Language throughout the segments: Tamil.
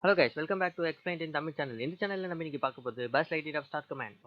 Hello guys, welcome back to explain in Tamil channel. இந்த சேனல்ல நம்ம இன்னைக்கு பார்க்க போது Buzz Lightyear of Star Command.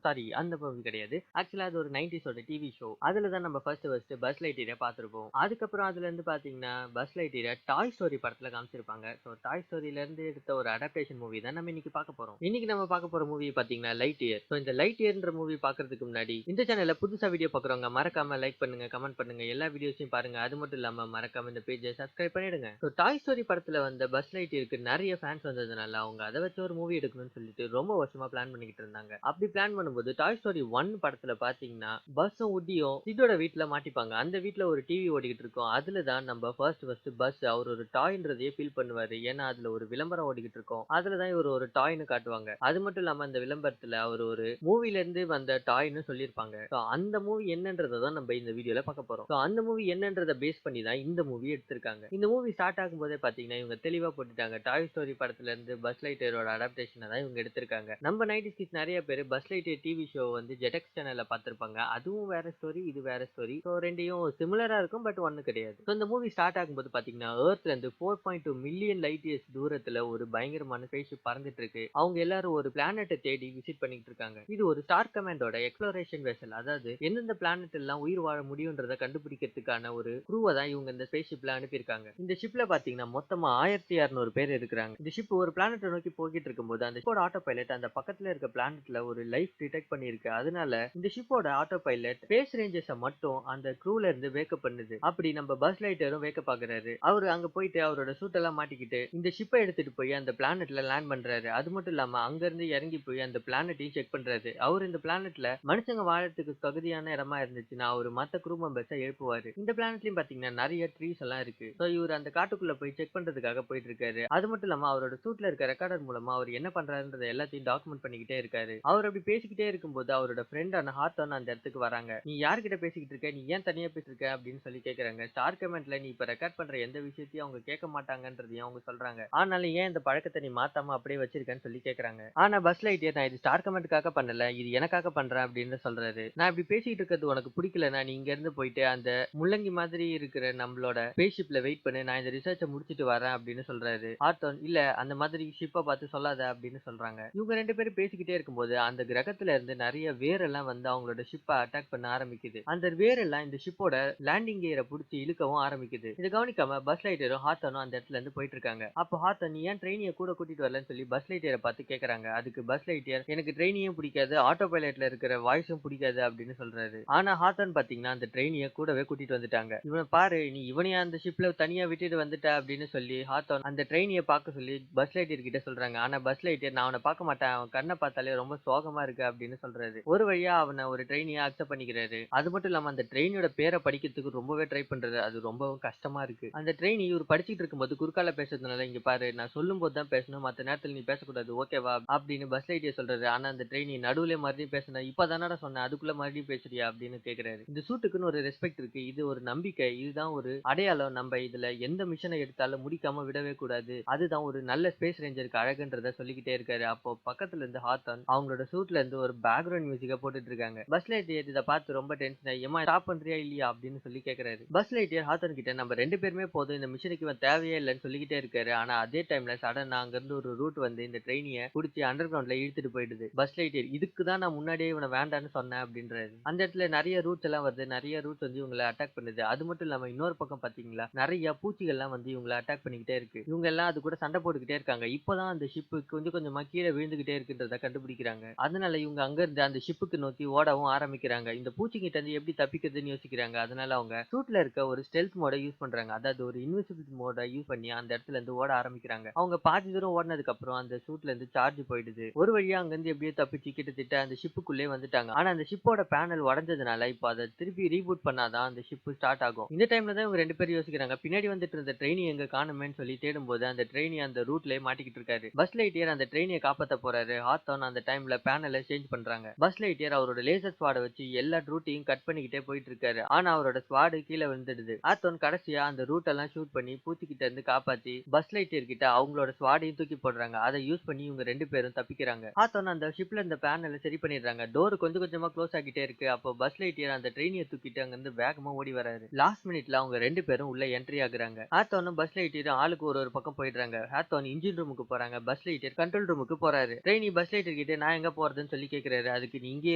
Sorry, அந்த மூவி கிடையாது. ஆக்சுவலா அது ஒரு 90s டிவி ஷோ. அதுல தான் நம்ம ஃபர்ஸ்ட் பஸ் லைட்டியரை பார்த்திருப்போம். அதுக்கப்புறம் அதுல இருந்து பாத்தீங்கன்னா பஸ் லைட்டியரை டாய் ஸ்டோரி படத்துல காமிச்சிருப்பாங்க. ஸோ டாய் ஸ்டோரியில இருந்து எடுத்த ஒரு அடாப்டேஷன் மூவி தான் நம்ம இன்னைக்கு பார்க்க போறோம். இன்னைக்கு நம்ம பார்க்க போற மூவி பாத்தீங்கன்னா லைட் இயர். ஸோ இந்த லைட் இயர்ன்ற மூவி பார்க்கறதுக்கு முன்னாடி இந்த சேனல்ல புதுசா வீடியோ பார்க்குறவங்க மறக்காம லைக் பண்ணுங்க, கமெண்ட் பண்ணுங்க, எல்லா வீடியோஸையும் பாருங்க. அது மட்டும் இல்லாம மறக்காம இந்த பேஜை சப்ஸ்கிரைப் பண்ணிடுங்க. ஸோ டாய் ஸ்டோரி படத்துல வந்த பஸ் லைட்டியருக்கு நிறைய ஃபேன்ஸ் வந்ததுனால அவங்க அதை வச்சு ஒரு மூவி எடுக்கணும்னு சொல்லிட்டு ரொம்ப வருஷமா பிளான் பண்ணிக்கிட்டு இருந்தாங்க. அப்படி பிளான் பண்ணும்போது டாய் ஸ்டோரி 1 படத்துல பாத்தீங்கன்னா பஸ்ஸும் உட்டியும் சிட்டோட வீட்டுல மாட்டிப்பாங்க. அந்த வீட்டுல ஒரு டிவி ஓடிக்கிட்டு இருக்கும். அதுல தான் நம்ம ஃபர்ஸ்ட் பஸ் அவர் ஒரு டாய்ன்றதையே ஃபீல் பண்ணுவாரு. ஏன்னா அதுல ஒரு விளம்பரம் ஓடிக்கிட்டு இருக்கும். அதுலதான் இவர் ஒரு டாய்னு காட்டுவாங்க. அது மட்டும் இல்லாம அந்த விளம்பரத்துல அவர் ஒரு மூவில இருந்து வந்த டாய்னு சொல்லியிருப்பாங்க. அந்த மூவி என்னன்றதை தான் நம்ம இந்த வீடியோல பார்க்க போறோம். அந்த மூவி என்னன்றதை பேஸ் பண்ணி தான் இந்த மூவி எடுத்திருக்காங்க. இந்த மூவி ஸ்டார்ட் ஆகும் போதே பாத்தீங்கன்னா இவங்க தெளிவா போட்டுட்டாங்க. டாய் ஸ்டோரி படத்துல இருந்து பஸ் லைட்டியரோட அடாப்டேஷனை தான் இவங்க எடுத்திருக்காங்க. நம்ம 90s கிட்ஸ் நிறைய பேர் பஸ் லைட்டியர் டிவி ஷோ வந்து ஜெடெக்ஸ் சேனல்ல பார்த்திருப்பாங்க. அதுவும் வேற ஸ்டோரி, இது வேற ஸ்டோரி. ஸோ ரெண்டையும் சிமிலரா இருக்கும், பட் ஒன்னு கிடையாது. ஸோ இந்த மூவி ஸ்டார்ட் ஆகும்போது பாத்தீங்கன்னா எர்த்ல இருந்து 4.2 மில்லியன் லைட் இயர்ஸ் தூரத்துல ஒரு பயங்கரமான ஸ்பேஸ்ஷிப் பறந்துட்டு இருக்கு. அவங்க எல்லாரும் ஒரு பிளானட்டை தேடி விசிட் பண்ணிட்டு இருக்காங்க. இது ஒரு ஸ்டார் கமாண்டோட எக்ஸ்ப்ளோரேஷன் வெசல். அதாவது எந்தெந்த பிளானட் எல்லாம் உயிர் வாழ முடியும்ன்றதை கண்டுபிடிக்கிறதுக்கான ஒரு குரூவை தான் இவங்க இந்த ஸ்பேஸ் ஷிப்ல அனுப்பியிருக்காங்க. இந்த ஷிப்ல பாத்தீங்கன்னா மொத்தமா 1200 பேர் இருக்கிறாங்க. இந்த ஷிப் ஒரு பிளானட்டை நோக்கி போய்கிட்டு இருக்கும்போது அந்த ஷிப்போட ஆட்டோ பைலட் அந்த பக்கத்துல இருக்க பிளானட்ல ஒரு லைஃப் டிடெக்ட் பண்ணிருக்கு. அதனால இந்த ஷிப்போட ஆட்டோ பைலட் ஸ்பேஸ் ரேஞ்சர்ஸை மட்டும் அந்த க்ரூல இருந்து வேக்கப் பண்ணுது. அப்படி நம்ம பஸ் லைட்டரும் வேக்கப் ஆகுறாரு. அவரு அங்க போயிட்டு அவரோட சூட் எல்லாம் மாட்டிக்கிட்டு இந்த ஷிப்பை எடுத்துட்டு போய் அந்த பிளானட்ல லேண்ட் பண்றாரு. அது மட்டும் இல்லாம அங்க இருந்து இறங்கி போய் அந்த பிளானட்டையும் செக் பண்றாரு. அவர் இந்த பிளானட்ல மனுஷங்க வாழறதுக்கு தகுதியான இடமா இருந்துச்சுன்னா அவர் மத்த க்ரூ மெம்பர்ஸை எழுப்புவாரு. இந்த பிளானட்லயும் பாத்தீங்கன்னா நிறைய ட்ரீஸ் எல்லாம் இருக்கு. ஸோ இவர் அந்த காட்டுக்குள்ள போய் செக் பண்றதுக்காக போயிட்டு இருக்காரு. அது மட்டும் இல்லாம அவரோட சூட்ல இருக்க ரெக்கார்டர் மூலமா அவர் என்ன பண்றாருன்றத எல்லாத்தையும் டாக்குமெண்ட் பண்ணிக்கிட்டே இருக்காரு. அவர் அப்படி பேசிக்கிட்டே இருக்கும்போது அவரோட ஃப்ரெண்டான ஹார்டன் அந்த இடத்துக்கு வராங்க. நீ யார்கிட்ட பேசிக்கிட்டு இருக்க, நீ ஏன் தனியா பேசிருக்க அப்படின்னு சொல்லி கேக்குறாங்க. ஸ்டார் கமெண்ட்ல நீ இப்ப ரெக்கார்ட் பண்ற எந்த விஷயத்தையும் அவங்க கேட்க மாட்டாங்கன்றதையும் அவங்க சொல்றாங்க. ஆனாலும் ஏன் இந்த பழக்கத்தை நீ மாத்தாம அப்படியே வச்சிருக்கேன்னு சொல்லி கேக்குறாங்க. ஆனா பஸ் லைட்டியர் நான் இது ஸ்டார் கமெண்ட்காக பண்ணல, இது எனக்காக பண்றேன் அப்படின்னு சொல்றாரு. நான் இப்படி பேசிட்டு இருக்கிறது உனக்கு பிடிக்கலன்னா நீ இங்க இருந்து போயிட்டு அந்த முள்ளங்கி மாதிரி இருக்கிற நம்மளோட ஸ்பேஸ் ஷிப்ல வெயிட் பண்ணு, நான் இந்த ரிசர்ச்சை முடிச்சிட்டு வரேன் அப்படின்னு சொல்றாரு. ஹார்டன் இல்ல அந்த மாதிரி ஷிப்பை பார்த்து சொல்லாத அப்படின்னு சொல்றாங்க. இவங்க ரெண்டு பேரும் பேசிக்கிட்டே இருக்கும்போது அந்த கிரகத்துல இருந்து நிறைய வேரெல்லாம் வந்து அவங்களோட ஷிப்பை அட்டாக் பண்ண ஆரம்பிக்குது. அந்த வேரெல்லாம் இந்த ஷிப்போட லேண்டிங் கியரை பிடிச்சி இழுக்கவும் ஆரம்பிக்குது. இதை கவனிக்காம பஸ் லைட்டரும் ஹார்டனும் அந்த இடத்துல இருந்து போயிட்டு இருக்காங்க. அப்போ ஹார்டன் நீ ஏன் ட்ரெயினியை கூட கூட்டிட்டு வரலன்னு சொல்லி பஸ் லைட்டியரை பார்த்து கேக்குறாங்க. அதுக்கு பஸ் லைட்டியர் எனக்கு ட்ரெயினியும் பிடிக்காது, ஆட்டோ பைலட்ல இருக்கிற வாய்ஸும் பிடிக்காது அப்படின்னு சொல்றாரு. ஆனா ஹார்டன் பாத்தீங்கன்னா அந்த ட்ரெயினியை கூடவே கூட்டிட்டு வந்துட்டாங்க. இவனை பாரு, நீ இவனையா அந்த ஷிப்ல தனியா விட்டுட்டு வந்துட்ட அப்படின்னு சொல்லி ஹார்டன் அந்த ட்ரெயினியை பார்க்க சொல்லி பஸ் லைட்டியர் கிட்ட சொல்றாங்க. ஆனா பஸ் லைட்டியர் நான் அவனை பார்க்க மாட்டேன், அவன் கண்ணை பார்த்தாலே ரொம்ப சோகமா இருக்கு அப்படின்னு சொல்றாரு. ஒரு வழியா அவனை ஒரு ட்ரெயினியா அக்செப்ட் பண்ணிக்கிறாரு. அது மட்டும் இல்லாம அந்த ட்ரெயினோட பேரை படிக்கிறதுக்கு ரொம்பவே ட்ரை பண்றாரு. அது ரொம்பவும் கஷ்டமா இருக்கு. அந்த ட்ரெயின் இவர் படிச்சுட்டு இருக்கும்போது குறுக்கால பேசுறதுனால இங்க பாரு, நான் சொல்லும் போது தான் பேசணும், மத்த நேரத்துல நீ பேசக்கூடாது, ஓகேவா அப்படின்னு பஸ் லைட்டியர் சொல்றாரு. ஆனா அந்த ட்ரெயின் நடுவுல மறுபடியும் பேசினா இப்பதானடா சொன்னேன், அதுக்குள்ள மறுபடியும் பேசுறியா அப்படின்னு கேக்குறாரு. இந்த சூட்டுக்குன்னு ஒரு ரெஸ்பெக்ட் இருக்கு, இது ஒரு நம்பிக்கை, இதுதான் ஒரு அடையாளம். நம்ம இதுல எந்த மிஷனை எடுத்தாலும் முடிக்காம விடவே கூடாது, அதுதான் ஒரு நல்ல ஸ்பேஸ் ரேஞ்சருக்கு அழகுன்றத சொல்லிக்கிட்டே இருக்காரு. அப்போ பக்கத்துல இருந்து ஹார்டன் அவங்களோட சூட்ல இருந்து ஒரு பேக்ரவுண்ட் மியூசிக்கா போட்டுட்டு இருக்காங்க. பஸ் லைட்டியர் இதை பார்த்து ரொம்ப டென்ஷன் ஆகி ஏமா ஸ்டாப் பண்றியா இல்லையா அப்படின்னு சொல்லி கேக்குறாரு. பஸ் லைட்டியர் ஹார்டன் கிட்ட நம்ம ரெண்டு பேருமே போதும், இந்த மிஷனுக்கு இவன் தேவையே இல்லைன்னு சொல்லிக்கிட்டே இருக்காரு. ஆனா அதே டைம்ல சடனா அங்க இருந்து ஒரு ரூட் வந்து இந்த ட்ரெயினியை பிடிச்சி அண்டர் கிரவுண்ட்ல இழுத்துட்டு போயிடுது. பஸ் லைட்டியர் இதுக்கு தான் நான் முன்னாடியே இவனை வேண்டான்னு சொன்னேன் அப்படின்றாரு. அந்த இடத்துல நிறைய ரூட்ஸ் எல்லாம் வருது, நிறைய ரூட்ஸ் வந்து இவங்களை அட்டாக் பண்ணுது. அது மட்டும் இல்லாம இன்னொரு பக்கம் பாத்தீங்களா நிறைய பூச்சிகள்லாம் வந்து இவங்களை அட்டாக் பண்ணிக்கிட்டே இருக்கு. இவங்க எல்லாம் அது கூட சண்டை போட்டுக்கிட்டே இருக்காங்க. இப்பதான் அந்த ஷிப்பு கொஞ்சம் கொஞ்சமா கீழே விழுந்துகிட்டே இருக்குன்றத கண்டுபிடிக்கிறாங்க. அதனால இவங்க அங்க இருந்து அந்த ஷிப்புக்கு நோக்கி ஓடவும் ஆரம்பிக்கிறாங்க. இந்த பூச்சிகிட்ட இருந்து எப்படி தப்பிக்கிறதுன்னு யோசிக்கிறாங்க. அதனால அவங்க சூட்ல இருக்க ஒரு ஸ்டெல்த் மோட யூஸ் பண்றாங்க. அதாவது ஒரு இன்விசிபிலிட்டி மோட யூஸ் பண்ணி அந்த இடத்துல இருந்து ஓட ஆரம்பிக்கிறாங்க. அவங்க பாதி தூரம் ஓடினதுக்கு அப்புறம் அந்த சூட்ல இருந்து சார்ஜ் போயிடுது. ஒரு வழியா அங்க இருந்து எப்படியோ தப்பிச்சு கிட்டத்தட்ட அந்த ஷிப்புக்குள்ளே வந்துட்டாங்க. ஆனா அந்த ஷிப்போட பேனல் உடஞ்சதுனால இப்போ அதை திருப்பி ரீபூட் பண்ணாதான் அந்த ஷிப் ஸ்டார்ட் ஆகும். இந்த டைம்ல தான் இவங்க ரெண்டு பேரும் யோசிக்கிறாங்க, பின்னாடி வந்துட்டு இருந்த ட்ரெயினி எங்க காணுமேன்னு சொல்லி தேடும்போது அந்த ட்ரெயினி அந்த ரூட்லயே மாட்டிக்கிட்டு இருக்காரு. பஸ் லைட்டியர் அந்த ட்ரெயினியை காப்பாத்த போறாரு. ஹார்டன் அந்த டைம்ல பேனலை சேஞ்ச் பண்றாங்க. பஸ் லைட்டியர் அவரோட லேசர் ஸ்வாட வச்சு எல்லா ரூட்டையும் கட் பண்ணிக்கிட்டே போயிட்டு இருக்காரு. ஆனா அவரோட ஸ்வாடு கீழே விழுந்துடுது. ஹார்டன் கடைசியா அந்த ரூட் எல்லாம் ஷூட் பண்ணி பூச்சிக்கிட்ட இருந்து காப்பாத்தி பஸ் லைட்டியர் கிட்ட அவங்களோட ஸ்வாடையும் தூக்கி போடுறாங்க. அதை யூஸ் பண்ணி இவங்க ரெண்டு பேரும் தப்பிக்கிறாங்க. ஹார்டன் அந்த ஷிப்ல இந்த பேனலை சரி பண்ணிடுறாங்க. டோர் கொஞ்சம் கொஞ்சமா க்ளோஸ் ஆகிட்டே இருக்கு. அப்போ பஸ் லைட்டியர் அந்த ட்ரெயினியை தூக்கிட்டு அங்க இருந்து வேகமா ஓடி வராரு. லாஸ்ட் மினிட்ல அவங்க ரெண்டு பேரும் உள்ள என்ட்ரி ஆகுறாங்க. ஹார்டனும் பஸ் லைட்டியரும் ஆளுக்கு ஒரு ஒரு பக்கம் போயிடுறாங்க. ஹாத்தோன் இன்ஜின் ரூமுக்கு போறாங்க. பஸ் லைட்டர் கண்ட்ரோல் ரூமுக்கு போறாரு. ட்ரெயினி பஸ் லைட்டர் கிட்ட நான் எங்க போறதுன்னு சொல்லி கேக்குறாரு. அதுக்கு நீ இங்கே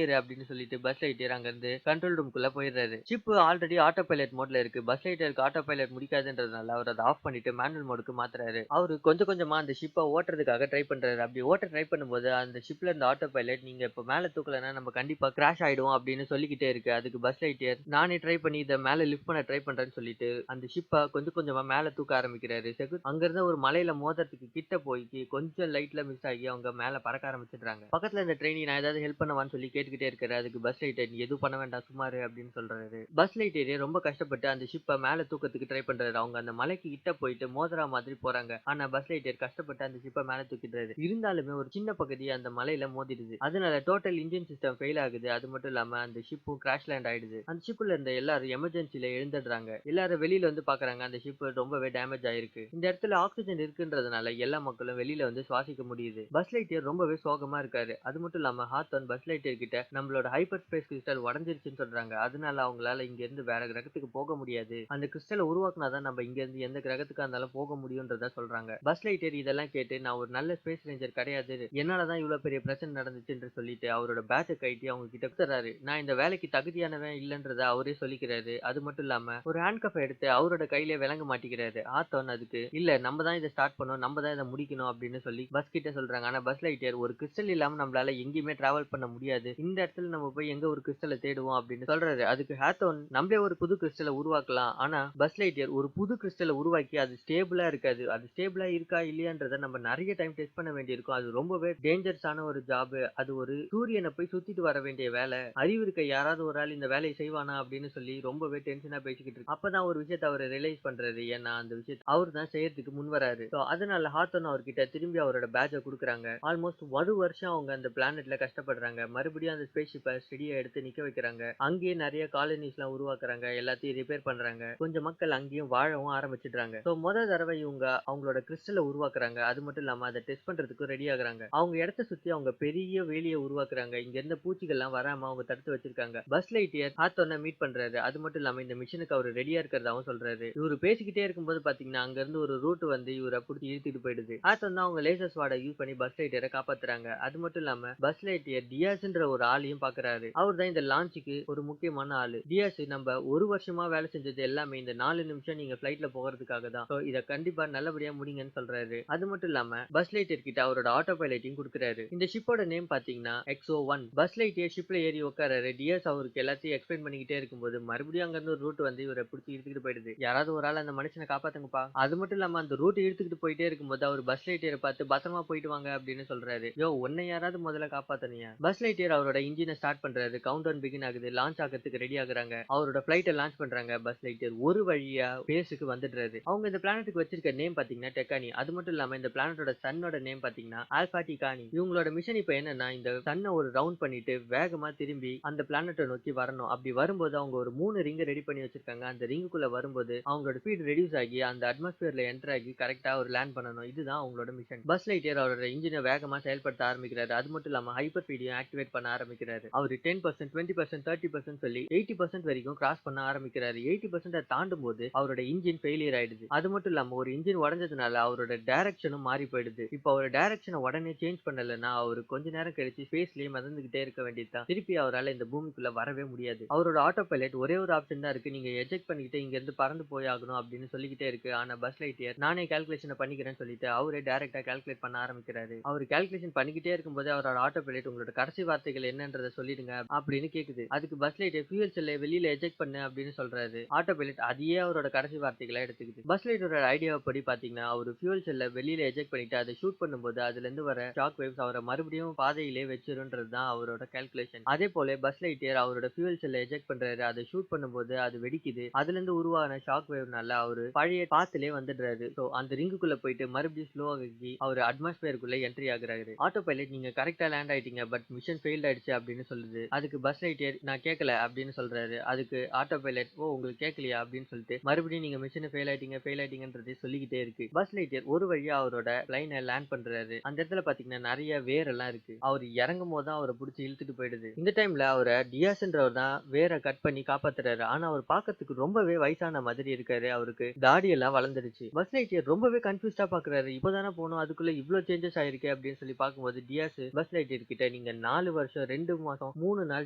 இரு அப்படின்னு சொல்லிட்டு பஸ் லைட்டர் அங்க இருந்து கண்ட்ரோல் ரூமுக்குள்ள போயிடுறாரு. ஷிப் ஆல்ரெடி ஆட்டோ பைலட் மோட்ல இருக்கு. பஸ் லைட்டருக்கு ஆட்டோ பைலட் முடிக்காதுன்றதுனால அவர் அதை ஆஃப் பண்ணிட்டு மேனுவல் மோடுக்கு மாத்துறாரு. அவரு கொஞ்சம் கொஞ்சமா அந்த ஷிப்பை ஓட்டுறதுக்காக ட்ரை பண்றாரு. அப்படி ஓட்ட ட்ரை பண்ணும்போது அந்த ஷிப்ல இருந்த ஆட்டோ பைலட் நீங்க இப்ப மேல தூக்கலன்னா நம்ம கண்டிப்பா கிராஷ் ஆயிடும் அப்படின்னு சொல்லிக்கிட்டே இருக்கு. அதுக்கு பஸ் லைட்டர் நானே ட்ரை பண்ணி இதை மேல லிஃப்ட் பண்ண ட்ரை பண்றேன்னு சொல்லிட்டு அந்த ஷிப்பை கொஞ்சம் கொஞ்சமா மேல தூக்க ஆரம்பிக்கிறாரு. அங்க இருந்த ஒரு மலையில மோதறதுக்கு கிட்ட போய் கொஞ்சம் லைட்ல மிஸ் ஆகி அவங்க மேல பறக்க ஆரம்பிச்சிடுறாங்க. பக்கத்துல இந்த ட்ரெயினி நான் ஏதாவது ஹெல்ப் பண்ணவான்னு சொல்லி கேட்டுக்கிட்டே இருக்காரு. அதுக்கு பஸ் லைட்டர் நீ எதுவும் பண்ண வேண்டாம் சுமாரு அப்படின்னு சொல்றாரு. பஸ் லைட்டர் ரொம்ப கஷ்டப்பட்டு அந்த ஷிப்பை மேல தூக்கத்துக்கு ட்ரை பண்றாரு. அவங்க அந்த மலைக்கு கிட்ட போயிட்டு மோதரா மாதிரி போறாங்க. ஆனா பஸ் லைட்டர் கஷ்டப்பட்டு அந்த ஷிப்பை மேல தூக்கிடுறாரு. இருந்தாலுமே ஒரு சின்ன பகுதி அந்த மலையில மோதிடுது. அதனால டோட்டல் இன்ஜின் சிஸ்டம் ஃபெயில் ஆகுது. அது மட்டும் இல்லாம அந்த ஷிப்பும் கிராஷ் லேண்ட் ஆயிடுது. அந்த ஷிப்ல இருந்த எல்லாரும் எமர்ஜென்சில எழுந்துடுறாங்க. எல்லாரும் வெளியில வந்து பாக்குறாங்க. அந்த ஷிப் ரொம்பவே டேமேஜ் ஆயிருக்கு. இந்த இடத்துல ஆக்சிஜன் இருக்குன்றதுனால எல்லா மக்களும் வெளியில வந்து சுவாசிக்க முடியுது. பஸ் லைட்டர் ரொம்பவே சோகமா இருக்காரு. அது மட்டும் இல்லாம ஹாத்தோன் பஸ் லைட்டர் கிட்ட நம்மளோட ஹைப்பர் ஸ்பேஸ் கிறிஸ்டல் உடஞ்சிருச்சுன்னு சொல்றாங்க. அதனால அவங்களால இங்க இருந்து வேற கிரகத்துக்கு போக முடியாது. அந்த கிறிஸ்டலை உருவாக்குனாதான் நம்ம இங்க இருந்து எந்த கிரகத்துக்கா இருந்தாலும் போக முடியும்ன்றத சொல்றாங்க. பஸ் லைட்டர் இதெல்லாம் கேட்டு நான் ஒரு நல்ல ஸ்பேஸ் ரேஞ்சர் கிடையாது, என்னாலதான் இவ்வளவு பெரிய பிரச்சனை நடந்துச்சு என்று சொல்லிட்டு அவரோட பேட்சை கைட்டி அவங்க கிட்ட கொடுத்துறாரு. நான் இந்த வேலைக்கு தகுதியானவன் இல்லன்றத அவரே சொல்லிக்கிறாரு. அது மட்டும் இல்லாம ஒரு ஹேண்ட் கஃப் எடுத்து அவரோட கையில விலங்க மாட்டிக்கிறாரு. ஆத்தோன் அதுக்கு இல்ல நம்ம தான் இதை ஸ்டார்ட் பண்ணோம், நம்ம தான் இதை முடிக்கணும் அப்படின்னு சொல்லி பஸ் கிட்ட சொல்றாங்க. ஆனா பஸ் லைட்டர் ஒரு கிறிஸ்டல் இல்லாம நம்மளால எங்கேயுமே டிராவல் பண்ண முடியாது, இந்த இடத்துல நம்ம போய் எங்க ஒரு கிறிஸ்டலை தேடுவோம் அப்படின்னு சொல்றாரு. அதுக்கு ஹாத்தோன் நம்மளே ஒரு புது கிறிஸ்டலை உருவாக்கலாம், ஆனா பஸ் லைட்டர் ஒரு புது கிறிஸ்டலை உருவாக்கி அது ஸ்டேபிளா இருக்காது, அது ஸ்டேபிளா இருக்கா இல்லையான்றத நம்ம நிறைய டைம் டெஸ்ட் பண்ண வேண்டியிருக்கும், அது ரொம்பவே டேஞ்சரஸான ஒரு ஜாப், அது ஒரு சூரியனை போய் சுத்திட்டு வர வேண்டிய வேலை, அறிவு இருக்க யாராவது ஒரு ஆள் இந்த வேலையை செய்வானா அப்படின்னு சொல்லி ரொம்பவே டென்ஷனா பேசிக்கிட்டு இருக்கு. அப்பதான் ஒரு விஷயத்தை அவர் ரியலைஸ் பண்றாரு. ஏன்னா அந்த விஷயத்தை அவர் தான் செய்யறதுக்கு முன் வராரு. அதனால ஹாத்தோன் அவர்கிட்ட திரும்பி அவரோட பேட்சை கொடுக்குறாங்க. ஆல்மோஸ்ட் ஒரு வருஷம் அவங்க அந்த பிளானட்ல கஷ்டப்படுறாங்க. மறுபடியும் அந்த ஸ்பேஸ் ஷிப்பை ஸ்டெடியா எடுத்து நிக்க வைக்கிறாங்க. அங்கேயே நிறைய காலனிஸ் எல்லாம் உருவாக்குறாங்க. எல்லாத்தையும் ரிப்பேர் பண்றாங்க. கொஞ்சம் மக்கள் அங்கேயும் வாழவும் ஆரம்பிச்சிடுறாங்க. முதல் தடவை இவங்க அவங்களோட கிறிஸ்டலை உருவாக்குறாங்க. அது மட்டும் இல்லாம அதை டெஸ்ட் பண்றதுக்கு ரெடி ஆகுறாங்க. அவங்க இடத்த சுத்தி அவங்க பெரிய வேலியை உருவாக்குறாங்க. இங்க இருந்த பூச்சிகள் எல்லாம் வராம அவங்க தடுத்து வச்சிருக்காங்க. பஸ் லைட்டியர் ஹாத்தோனை மீட் பண்றாரு. அது மட்டும் இல்லாம இந்த மிஷனுக்கு அவர் ரெடியா இருக்கிறதாவும் சொல்றாரு. இவரு பேசிக்கிட்டே இருக்கும்போது பாத்தீங்கன்னா அங்க இருந்து ஒரு ரூட் வந்து இவரை புடிச்சு இழுத்துட்டு போயிடுது. ஹாத்தோன் தான் அவங்க லேசர் ஸ்வாடை யூஸ் பண்ணி பஸ் லைட்டியரை காப்பாத்துறாங்க. அது மட்டும் இல்லாம பஸ் லைட்டியர் டியாஸ்ன்ற ஒரு ஆளையும் பாக்குறாரு. அவர் தான் இந்த லான்ச்சுக்கு ஒரு முக்கியமான ஆளு. டியாஸ் நம்ம ஒரு வருஷமா வேலை செஞ்சது எல்லாமே இந்த 4 நிமிஷம் நீங்க பிளைட்ல போகிறதுக்காக தான், இத கண்டிப்பா நல்லபடியா முடிங்கன்னு சொல்றாரு. அது மட்டும் இல்லாம பஸ் லைட்டியர் கிட்ட அவரோட ஆட்டோ பைலட்டையும் கொடுக்குறாரு. இந்த ஷிப்போட நேம் பாத்தீங்கன்னா XO1. பஸ் லைட்டியர் ஷிப்ல ஏறி உட்காராரு. டியாஸ் அவருக்கு எல்லாத்தையும் எக்ஸ்பிளைன் பண்ணிக்கிட்டே இருக்கும்போது மறுபடியும் அங்க இருந்து ஒரு ரூட் வந்து இவரை பிடிச்சி இழுத்துக்கிட்டு போயிடுது. யாராவது ஒரு ஆள் அந்த மனுஷனை காப்பாத்துங்கப்பா. அது மட்டும் இல்லாம அந்த ரூட் இழுத்துக்கிட்டு போயிட்டே இருக்கும்போது அவர் பஸ் லைட்டியரை பார்த்து பத்திரமா போயிட்டு வாங்க அப்படின்னு சொல்றாரு. யோ உன்னை யாராவது முதல்ல காப்பாத்தனியா? பஸ் லைட்டியர் அவரோட இன்ஜினை ஸ்டார்ட் பண்றாரு. கவுண்ட் டவுன் பிகின் ஆகுது. லான்ச் ஆகிறதுக்கு ரெடி ஆகுறாங்க. அவரோட பிளைட்டை லான்ச் பண்றாங்க. பஸ் லைட்டியர் ஒரு வழியா பேஸுக்கு வந்துடுறாரு. அவங்க இந்த பிளானட்டுக்கு வச்சிருக்க நேம் பாத்தீங்கன்னா டெக்கானி. அது மட்டும் இல்லாம இந்த பிளானட்டோட சன்னோட நேம் பாத்தீங்கன்னா ஆல்பா டிகானி. இவங்களோட மிஷன் இப்ப என்னன்னா இந்த சன்னை ஒரு ரவுண்ட் பண்ணிட்டு வேகமா திரும்பி அந்த பிளானட்டை நோக்கி வரணும். அப்படி வரும்போது அவங்க ஒரு 3 ரிங் ரெடி பண்ணி வச்சிருக்காங்க. அந்த ரிங்குக்குள்ள வரும்போது அவங்களோட ஸ்பீட் ரெடியூஸ் ஆகி அந்த அட்மாஸ்பியர்ல என்டர் ஆகி கரெக்டா ஒரு லேண்ட் பண்ணணும். இதுதான் அவங்களோட மிஷன். பஸ் லைட்டியர் அவரோட இன்ஜினை வேகமா செயல்படுத்த ஆரம்பிக்கிறாரு. அது மட்டும் இல்லாம ஹைப்பர் ஸ்பீடையும் ஆக்டிவேட் பண்ண ஆரம்பிக்கிறாரு. அவர் 10%, 20%, 30% சொல்லி 80% வரைக்கும் கிராஸ் பண்ண ஆரம்பிக்கிறாரு. 80% தாண்டும் போது அவரோட இன்ஜின் ஃபெயிலியர் ஆயிடுது. அது மட்டும் இல்லாம ஒரு இன்ஜின் உடஞ்சதுனால அவரோட டைரக்ஷனும் மாறி போயிடுது. இப்போ அவர் டைரக்ஷனை உடனே சேஞ்ச் பண்ணலன்னா அவரு கொஞ்ச நேரம் கழிச்சு ஸ்பேஸ்லயே மிதந்துகிட்டே இருக்க வேண்டியதுதான். திருப்பி அவரால் இந்த பூமிக்குள்ள வரவே முடியாது. அவரோட ஆட்டோ பைலட் ஒரே ஒரு ஆப்ஷன் தான் இருக்கு, நீங்க எஜெக்ட் பண்ணிக்கிட்டு இங்க இருந்து பறந்து போய் ஆகணும் அப்படின்னு சொல்லிக்கிட்டே இருக்கு. ஆனா பஸ் லைட்டியர் நானே கால்குலேஷன் பண்ணிக்கிறேன்னு சொல்லிட்டு அவரே டைரக்டா கால்குலேட் பண்ண ஆரம்பிக்கிறாரு. அவர் கால்குலேஷன் பண்ணிக்கிட்டே இருக்கும்போது அவரோட ஆட்டோ பைலட் உங்களோட கடைசி வார்த்தைகள் என்னன்றதை சொல்லிடுங்க அப்படின்னு கேக்குது. அதுக்கு பஸ் லைட்டியர் ஃபியூயல் செல்லை வெளியில எஜெக்ட் பண்ணு அப்படின்னு சொல்றாரு. ஆட்டோ பைலட் அதையே அவரோட கடைசி வார்த்தைகளை எடுத்துக்குது. பஸ் லைட்டரோட ஐடியாவை படி பாத்தீங்கன்னா அவர் ஃபியூயல் செல்லை வெளியில எஜெக்ட் பண்ணிட்டு அதை ஷூட் பண்ணும்போது அதுல இருந்து வர ஷாக் வேவ்ஸ் அவரை மறுபடியும் பாதையிலே வச்சிருன்றது தான் அவரோட கால்குலேஷன். அதே போல பஸ் லைட்டியர் அவரோட ஃபியூயல் செல்லை எஜெக்ட் பண்றாரு. அதை ஷூட் பண்ணும்போது அது வெடிக்குது. அதுல இருந்து உருவான ஷாக் வேவ்னால அவரு பழைய பாத்திலே வந்துடுறாரு. அந்த ரிங்குக்குள்ள போயிட்டு மறுபடியும் ஸ்லோ ஆகி அவர் அட்மாஸ்பியருக்குள்ள என்ட்ரி ஆகுறாரு. ஆட்டோ பைலட் நீங்க கரெக்டா லேண்ட் ஆயிட்டீங்க, பட் மிஷன் ஃபெயில்ட் ஆயிடுச்சு அப்படின்னு சொல்லுது. அதுக்கு பஸ் லைட்டியர் நான் கேட்கல அப்படின்னு சொல்றாரு. அதுக்கு ஆட்டோ பைலட் ஓ உங்களுக்கு கேட்கலையா அப்படின்னு சொல்லிட்டு மறுபடியும் நீங்க மிஷன் ஃபெயில் ஆயிட்டீங்கன்றதை சொல்லிக்கிட்டே இருக்கு. பஸ் லைட்டியர் ஒரு வழியா அவரோட பிளைனை லேண்ட் பண்றாரு. அந்த இடத்துல பாத்தீங்கன்னா நிறைய வேர் எல்லாம் இருக்கு. அவர் இறங்கும் போது தான் அவரை பிடிச்சி இழுத்துட்டு போயிடுது. இந்த டைம்ல அவரை டியாஸ்ன்றவர் தான் வேரை கட் பண்ணி காப்பாத்துறாரு. ஆனா அவர் பாக்கிறதுக்கு ரொம்பவே வயசான மாதிரி இருக்காரு. அவருக்கு தாடி எல்லாம் வளர்ந்துருச்சு. பஸ் லைட்டியர் ரொம்பவே கன்ஃபியூஸ் புதுசா பாக்குறாரு. இப்பதானே போனோம். அதுக்குள்ள இவ்ளோ சேஞ்சஸ் ஆயிருக்கு அப்படின்னு சொல்லி பார்க்கும்போது டியாஸ் பஸ் லைட்டர் கிட்ட நீங்க 4 வருஷம் 2 மாசம் 3 நாள்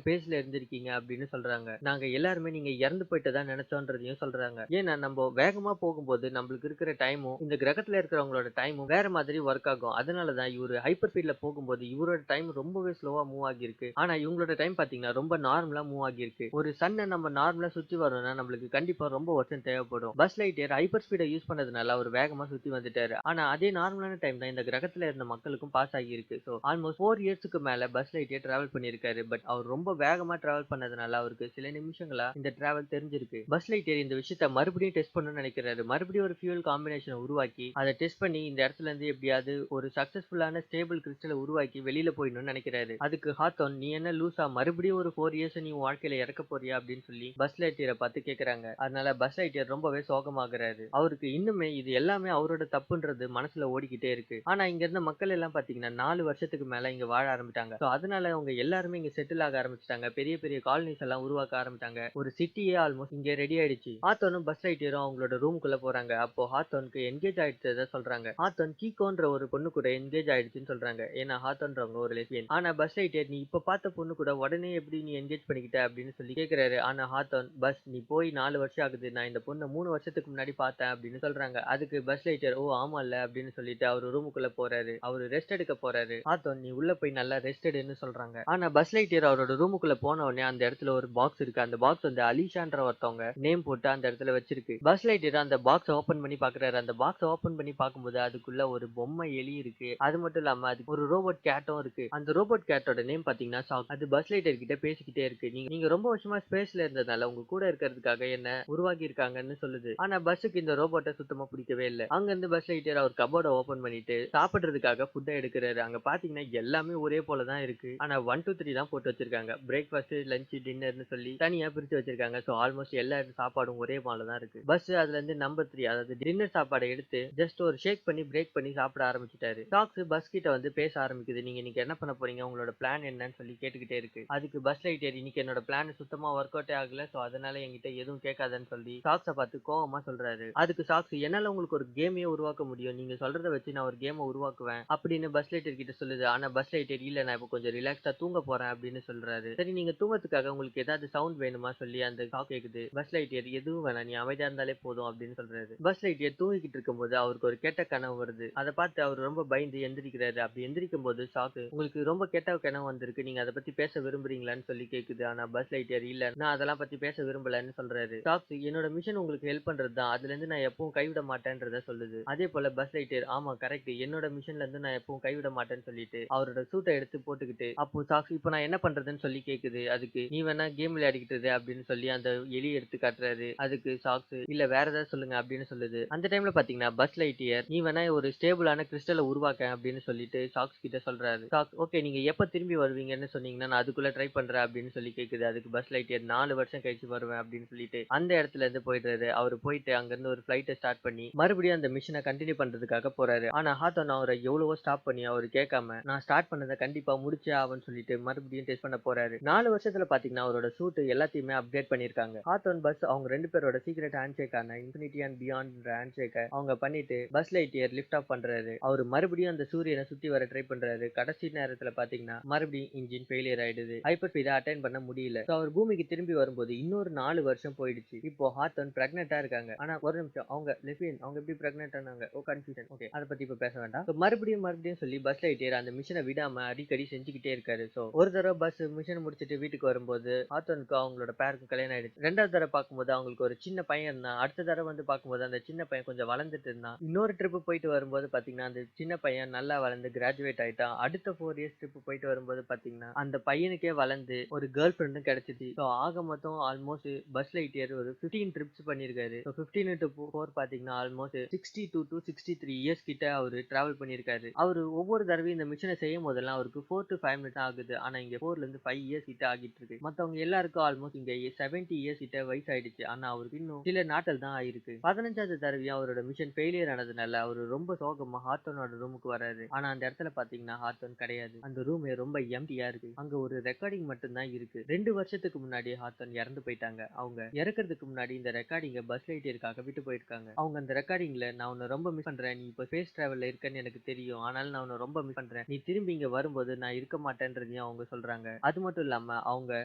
ஸ்பேஸ்ல இருந்திருக்கீங்க அப்படின்னு சொல்றாங்க. நாங்க எல்லாருமே நீங்க இறந்து போயிட்டதா நினைச்சோன்றதையும் சொல்றாங்க. ஏன்னா நம்ம வேகமா போகும்போது நம்மளுக்கு இருக்கிற டைமும் இந்த கிரகத்துல இருக்கிறவங்களோட டைமும் வேற மாதிரி ஒர்க் ஆகும். அதனாலதான் இவரு ஹைப்பர் ஸ்பீட்ல போகும்போது இவரோட டைம் ரொம்பவே ஸ்லோவா மூவ் ஆகியிருக்கு. ஆனா இவங்களோட டைம் பாத்தீங்கன்னா ரொம்ப நார்மலா மூவ் ஆகியிருக்கு. ஒரு சன்னை நம்ம நார்மலா சுத்தி வரணும்னா நம்மளுக்கு கண்டிப்பா ரொம்ப வருஷம் தேவைப்படும். பஸ் லைட்டர் ஹைப்பர் ஸ்பீடை யூஸ் பண்ணதுனால அவர் வேகமா சுத்தி வந்துட்டாரு. ஆனா அதே நார்மலான டைம் தான் இந்த கிரகத்துல இருந்த மக்களுக்கும் பாஸ் ஆகியிருக்கு. சோ ஆல்மோஸ்ட் 4 இயர்ஸ்க்கு மேல பஸ் லைட்டர் டிராவல் பண்ணிருக்காரு. பட் அவர் ரொம்ப வேகமா டிராவல் பண்ணதுனால அவருக்கு சில நிமிஷங்களா இந்த டிராவல் தெரிஞ்சிருக்கு. பஸ் லைட்டர் இந்த விஷயத்த மறுபடியும் டெஸ்ட் பண்ணணும்னு நினைக்கிறாரு. மறுபடியும் ஒரு ஃபியூல் காம்பினேஷனை உருவாக்கி அதை டெஸ்ட் பண்ணி இந்த இடத்துல இருந்து எப்படியாவது ஒரு சக்சஸ்ஃபுல்லான ஸ்டேபிள் கிறிஸ்டலை உருவாக்கி வெளியில போயிடணும்னு நினைக்கிறாரு. அதுக்கு ஹாத்தோன் நீ என்ன லூசா மறுபடியும் ஒரு 4 இயர்ஸ் நீ வாழ்க்கையில இறக்க போறியா அப்படின்னு சொல்லி பஸ் லைட்டியரை பார்த்து கேக்குறாங்க. அதனால பஸ் லைட்டியர் ரொம்பவே சோகமாகறாரு. அவருக்கு இன்னுமே இது எல்லாமே அவரோட தப்புன்றது மனசுல ஓடிக்கிட்டே இருக்கு. ஆனா இங்க இருந்த மக்கள் எல்லாம் பாத்தீங்கன்னா 4 வருஷத்துக்கு மேல இங்க வாழ ஆரம்பிட்டாங்க. சோ அதனால அவங்க எல்லாருமே இங்க செட்டில் ஆக ஆரம்பிச்சிட்டாங்க. பெரிய பெரிய காலனிஸ் எல்லாம் உருவாக்க ஆரம்பிச்சாங்க. ஒரு சிட்டியே ஆல்மோஸ்ட் இங்க ரெடி ஆயிடுச்சு. ஹாத்தோனும் பஸ் லைட்டியரும் அவங்களோட ரூமுக்குள்ள போறாங்க. அப்போ ஹாத்தோனுக்கு என்கேஜ் ஆயிடுச்சத சொல்றாங்க. ஹாத்தோன் கீகோன்ற ஒரு பொண்ணு கூட என்கேஜ் ஆயிடுச்சுன்னு சொல்றாங்க. ஏன்னா ஹாத்தோன்றவங்க ஒரு லெஸ்பியன். ஆனா பஸ் லைட்டியர் நீ இப்ப பார்த்த பொண்ணு கூட உடனே எப்படி நீ என்கேஜ் பண்ணிக்கிட்ட அப்படின்னு சொல்லி கேக்குறாரு. ஆனா ஹாத்தோன் பஸ் நீ போய் 4 வருஷம் ஆகுது. நான் இந்த பொண்ணை 3 வருஷத்துக்கு முன்னாடி பார்த்தேன் அப்படின்னு சொல்றாங்க. அதுக்கு பஸ் லைட்டியர் ஓ ஆமால அப்படின்னு சொல்லிட்டு அவரு ரூமுக்குள்ள போறாரு. அவரு ரெஸ்ட் எடுக்க போறாரு. ஹாத்தோன் நீ உள்ள போய் நல்லா ரெஸ்ட் எடுன்னு சொல்றாங்க. ஆனா பஸ் லைட்டியர் அவரோட ரூமுக்குள்ள போன உடனே அந்த இடத்துல ஒரு பாக்ஸ் இருக்கு. அந்த பாக்ஸ் வந்து அலிஷான்ற ஒருத்தவங்க நேம் போட்டு அந்த இடத்துல வச்சிருக்கு. பஸ் லைட்டியர் அந்த பாக்ஸ் ஓபன் பண்ணி பாக்குறாரு. அந்த பாக்ஸ் ஓபன் பண்ணி பார்க்கும்போது அதுக்குள்ள ஒரு பொம்மை எலி இருக்கு. அது மட்டும் இல்லாம அதுக்கு ஒரு ரோபோட் கேட்டும் இருக்கு. அந்த ரோபோட் கேட்டோட நேம் பாத்தீங்கன்னா ஷாக். அது பஸ் லைட்டர் கிட்ட பேசிக்கிட்டே இருக்கு. நீங்க ரொம்ப வருஷமா ஸ்பேஸ்ல இருந்ததால உங்க கூட இருக்கிறதுக்காக என்ன உருவாக்கி இருக்காங்கன்னு சொல்லுது. ஆனா பஸ்ஸுக்கு இந்த ரோபோட்டை சுத்தமா பிடிக்கவே இல்லை. அங்க இருந்து பஸ் லைட்டர் அவர் கபோர்டை ஓபன் பண்ணிட்டு சாப்பிடுறதுக்காக ஃபுட்டை எடுக்கிறாரு. அங்க பாத்தீங்கன்னா எல்லாமே ஒரே போலதான் இருக்கு. ஆனா 1 2 3 தான் போட்டு வச்சிருக்காங்க. பிரேக்ஃபாஸ்ட் லஞ்ச் டின்னர்னு சொல்லி தனியா பிரிச்சு வச்சிருக்காங்க. சோ ஆல்மோஸ்ட் எல்லா சாப்பாடும் ஒரே போல தான் இருக்கு. பஸ் அதுல இருந்து நம்பர் 3 அதாவது டின்னர் சாப்பாடை எடுத்து ஜஸ்ட் ஒரு ஷேக் பண்ணி பிரேக் பண்ணி சாப்பிட ஆரம்பிச்சிட்டாரு. டாக்ஸ் பஸ் கிட்ட வந்து பேச ஆரம்பிக்குது. நீங்க இன்னைக்கு என்ன பண்ண போறீங்க, உங்களோட பிளான் என்னன்னு சொல்லி கேட்டுக்கிட்டே இருக்கு. அதுக்கு பஸ் லைட்டர் இன்னைக்கு என்னோட பிளான் சுத்தமா ஒர்க் அவுட்டே ஆகல. சோ அதனால என்கிட்ட எதுவும் கேட்காதன்னு சொல்லி டாக்ஸை பார்த்து கோவமா சொல்றாரு. அதுக்கு டாக்ஸ் என்னால உங்களுக்கு ஒரு கேமையே உருவாக்க முடியும். நீங்க சொல்றத வச்சு நான் ஒரு கேமை உருவாக்குவேன் அப்படின்னு பஸ் லைட்டர் கிட்ட சொல்லுது. ஆனா பஸ் லைட்டர் இல்ல நான் இப்ப கொஞ்சம் ரிலாக்ஸா தூங்க போறேன் அப்படின்னு சொல்றாரு. சரி நீங்க தூங்கறதுக்காக உங்களுக்கு ஏதாவது சவுண்ட் வேணுமா சொல்லி அந்த டாக் கேக்குது. பஸ் லைட்டர் எதுவும் வேணாம் நீ அமைதியா இருந்தாலே போதும் அப்படின்னு சொல்றாரு. பஸ் லைட்டர் தூங்கிக்கிட்டு இருக்கும்போது அவருக்கு ஒரு கெட்ட கனவு வருது. அதை பார்த்து அவர் ரொம்ப பயந்து எந்திரிக்கிறாரு. அப்படி எந்திரிக்கும் போது ஷாக்கு உங்களுக்கு ரொம்ப கெட்ட கனவு வந்திருக்கு. நீங்க அதை பத்தி பேச விரும்புறீங்களான்னு சொல்லி கேக்குது. ஆனா பஸ் லைட்டர் இல்ல நான் அதெல்லாம் பத்தி பேச விரும்பலன்னு சொல்றாரு. ஷாக்ஸ் என்னோட மிஷன் உங்களுக்கு ஹெல்ப் பண்றது தான். அதுல இருந்து நான் எப்பவும் கைவிட மாட்டேன்றத சொல்லுது. அதே போல பஸ் லைட்டர் ஆமா கரெக்ட் என்னோட மிஷன்ல இருந்து நான் எப்பவும் கைவிட மாட்டேன்னு சொல்லிட்டு அவரோட சூட்டை எடுத்து போட்டுக்கிட்டு அப்போ ஷாக்ஸ் இப்போ நான் என்ன பண்றதுன்னு சொல்லி கேக்குது. அதுக்கு நீ வேணா கேம் விளையாடிக்கிட்டு அப்படின்னு சொல்லி அந்த எலி எடுத்து காட்டுறாரு. அதுக்கு ஷாக்ஸ் இல்ல வேற ஏதாவது சொல்லுங்க அப்படின்னு சொல்லுது. அந்த டைம்ல பாத்தீங்கன்னா பஸ் லைட்டியர் நீ வேணா ஒரு ஸ்டேபிளான கிறிஸ்டலை உருவாக்க அப்படின்னு சொல்லிட்டு ஷாக்ஸ் கிட்ட சொல்றாரு. ஷாக்ஸ் ஓகே நீங்க எப்ப திரும்பி வருவீங்கன்னு சொன்னீங்கன்னா நான் அதுக்குள்ள ட்ரை பண்றேன் அப்படின்னு சொல்லி கேக்குது. அதுக்கு பஸ் லைட்டியர் 4 வருஷம் கழிச்சு வருவேன் அப்படின்னு சொல்லிட்டு அந்த இடத்துல இருந்து போயிடுறாரு. அவரு போயிட்டு அங்க இருந்து ஒரு பிளைட்டை ஸ்டார்ட் பண்ணி மறுபடியும் அந்த மிஷனை கண்டினியூ பண்றதுக்காக போறாரு. ஆனா ஹாத்தோன் அவரை எவ்வளவோ ஸ்டாப் பண்ணி அவரு கேட்காம நான் ஸ்டார்ட் பண்ணதை கண்டிப்பா முடிச்சே ஆகும்னு சொல்லிட்டு மறுபடியும் டெஸ்ட் பண்ண போறாரு. 4 வருஷத்துல பாத்தீங்கன்னா அவரோட சூட் எல்லாத்தையுமே அப்டேட் பண்ணிருக்காங்க. ஹாத்தோன் பஸ் அவங்க 2 பேரோட சீக்ரெட் ஹேண்ட்ஷேக்கான இன்ஃபினிட்டி அண்ட் பியாண்ட் ஹேண்ட்ஷேக்கை அவங்க பண்ணிட்டு பஸ் லைட்டியர் லிஃப்ட் ஆஃப் பண்றாரு. அவரு மறுபடியும் அந்த சூரியனை சுத்தி வர ட்ரை பண்றாரு. கடைசி நேரத்துல பாத்தீங்கன்னா மறுபடியும் இன்ஜின் ஃபெயிலியர் ஆயிடுது. ஹைப்பர் ஸ்பீடை அட்டைன் பண்ண முடியல. அவர் பூமிக்கு திரும்பி வரும்போது இன்னொரு 4 வருஷம் போயிடுச்சு. இப்போ ஹாத்தோன் பிரெக்னெண்டா இருக்காங்க. ஆனா ஒரு நிமிஷம் அவங்க லெஸ்பியன் அவங்க எப்படி பிரெக்னென்ட் ஆனாங்க? ஓ கன்ஃபியூஷன். ஓகே அதை பத்தி இப்ப பேச வேண்டாம். மறுபடியும் சொல்லி பஸ் லைட்டியர் அந்த மிஷனை விடாம அடிக்கடி செஞ்சுக்கிட்டே இருக்காரு. சோ ஒரு தடவை பஸ் மிஷன் முடிச்சிட்டு வீட்டுக்கு வரும்போது ஹாத்தோனுக்கு அவங்களோட பேருக்கும் கல்யாணம் ஆயிடுச்சு. 2வது தடவை பார்க்கும்போது அவங்களுக்கு ஒரு சின்ன பையன் இருந்தான். அடுத்த தடவை வந்து பார்க்கும்போது அந்த சின்ன பையன் கொஞ்சம் வளர்ந்துட்டு இருந்தான். இன்னொரு ட்ரிப் போயிட்டு வரும்போது பாத்தீங்கன்னா அந்த சின்ன பையன் நல்லா வளர்ந்து கிராஜுவேட் ஆயிட்டான். அடுத்த 4 இயர்ஸ் ட்ரிப் போயிட்டு வரும்போது பாத்தீங்கன்னா அந்த பையனுக்கே வளர்ந்து ஒரு கேர்ள் ஃப்ரெண்டும் கிடைச்சிச்சு. ஸோ ஆக மொத்தம் ஆல்மோஸ்ட் பஸ் லைட்டியர் ஒரு 15 ட்ரிப்ஸ் பண்ணிருக்காரு. 15 into 4 பாத்தீங்கன்னா ஆல்மோஸ்ட் 62 to 63 இயர்ஸ் கிட்ட அவரு டிராவல் பண்ணிருக்காரு. அவரு ஒவ்வொரு தடவையும் இந்த மிஷனை செய்யும் போதெல்லாம் அவருக்கு 4 to 5 மினிட்ஸ் ஆகுது. ஆனா இங்க 4ல இருந்து 5 இயர்ஸ் கிட்ட ஆகிட்டு இருக்கு. மத்தவங்க எல்லாருக்கும் ஆல்மோஸ்ட் இங்க 70 இயர்ஸ் கிட்ட வயசு ஆயிடுச்சு. ஆனா அவருக்கு இன்னும் சில நாட்கள் தான் ஆயிருக்கு. 15வது தடவையும் அவரோட மிஷன் ஃபெயிலியர் ஆனதுனால அவரு ரொம்ப சோகமா ஹாத்தோனோட ரூமுக்கு வராரு. ஆனா அந்த இடத்துல பாத்தீங்கன்னா ஹாத்தோன் கிடையாது. அந்த ரூம் ரொம்ப எம்டியா இருக்கு. அங்க ஒரு ரெக்கார்டிங் மட்டும் தான் இருக்கு. 2 வருஷத்துக்கு முன்னாடி ஹாத்தோன் இறந்து போயிட்டாங்க. அவங்க இறக்குறதுக்கு முன்னாடி இந்த ரெக்கார்டிங்க பஸ் லைட்டியருக்காக விட்டு போயிருக்காங்க. அவங்க அந்த ரெக்கார்டிங்ல நான் உன்னை ரொம்ப ரொம்ப மிஸ் பண்றேன். நீ இப்ப ஸ்பேஸ் டிராவல்ல இருக்கன்னு எனக்கு தெரியும். ஆனாலும் நான் உன்ன ரொம்ப மிஸ் பண்றேன். நீ திரும்பி இங்க வரும்போது நான் இருக்க மாட்டேன்றதையும் அவங்க சொல்றாங்க. அது மட்டும் இல்லாம அவங்க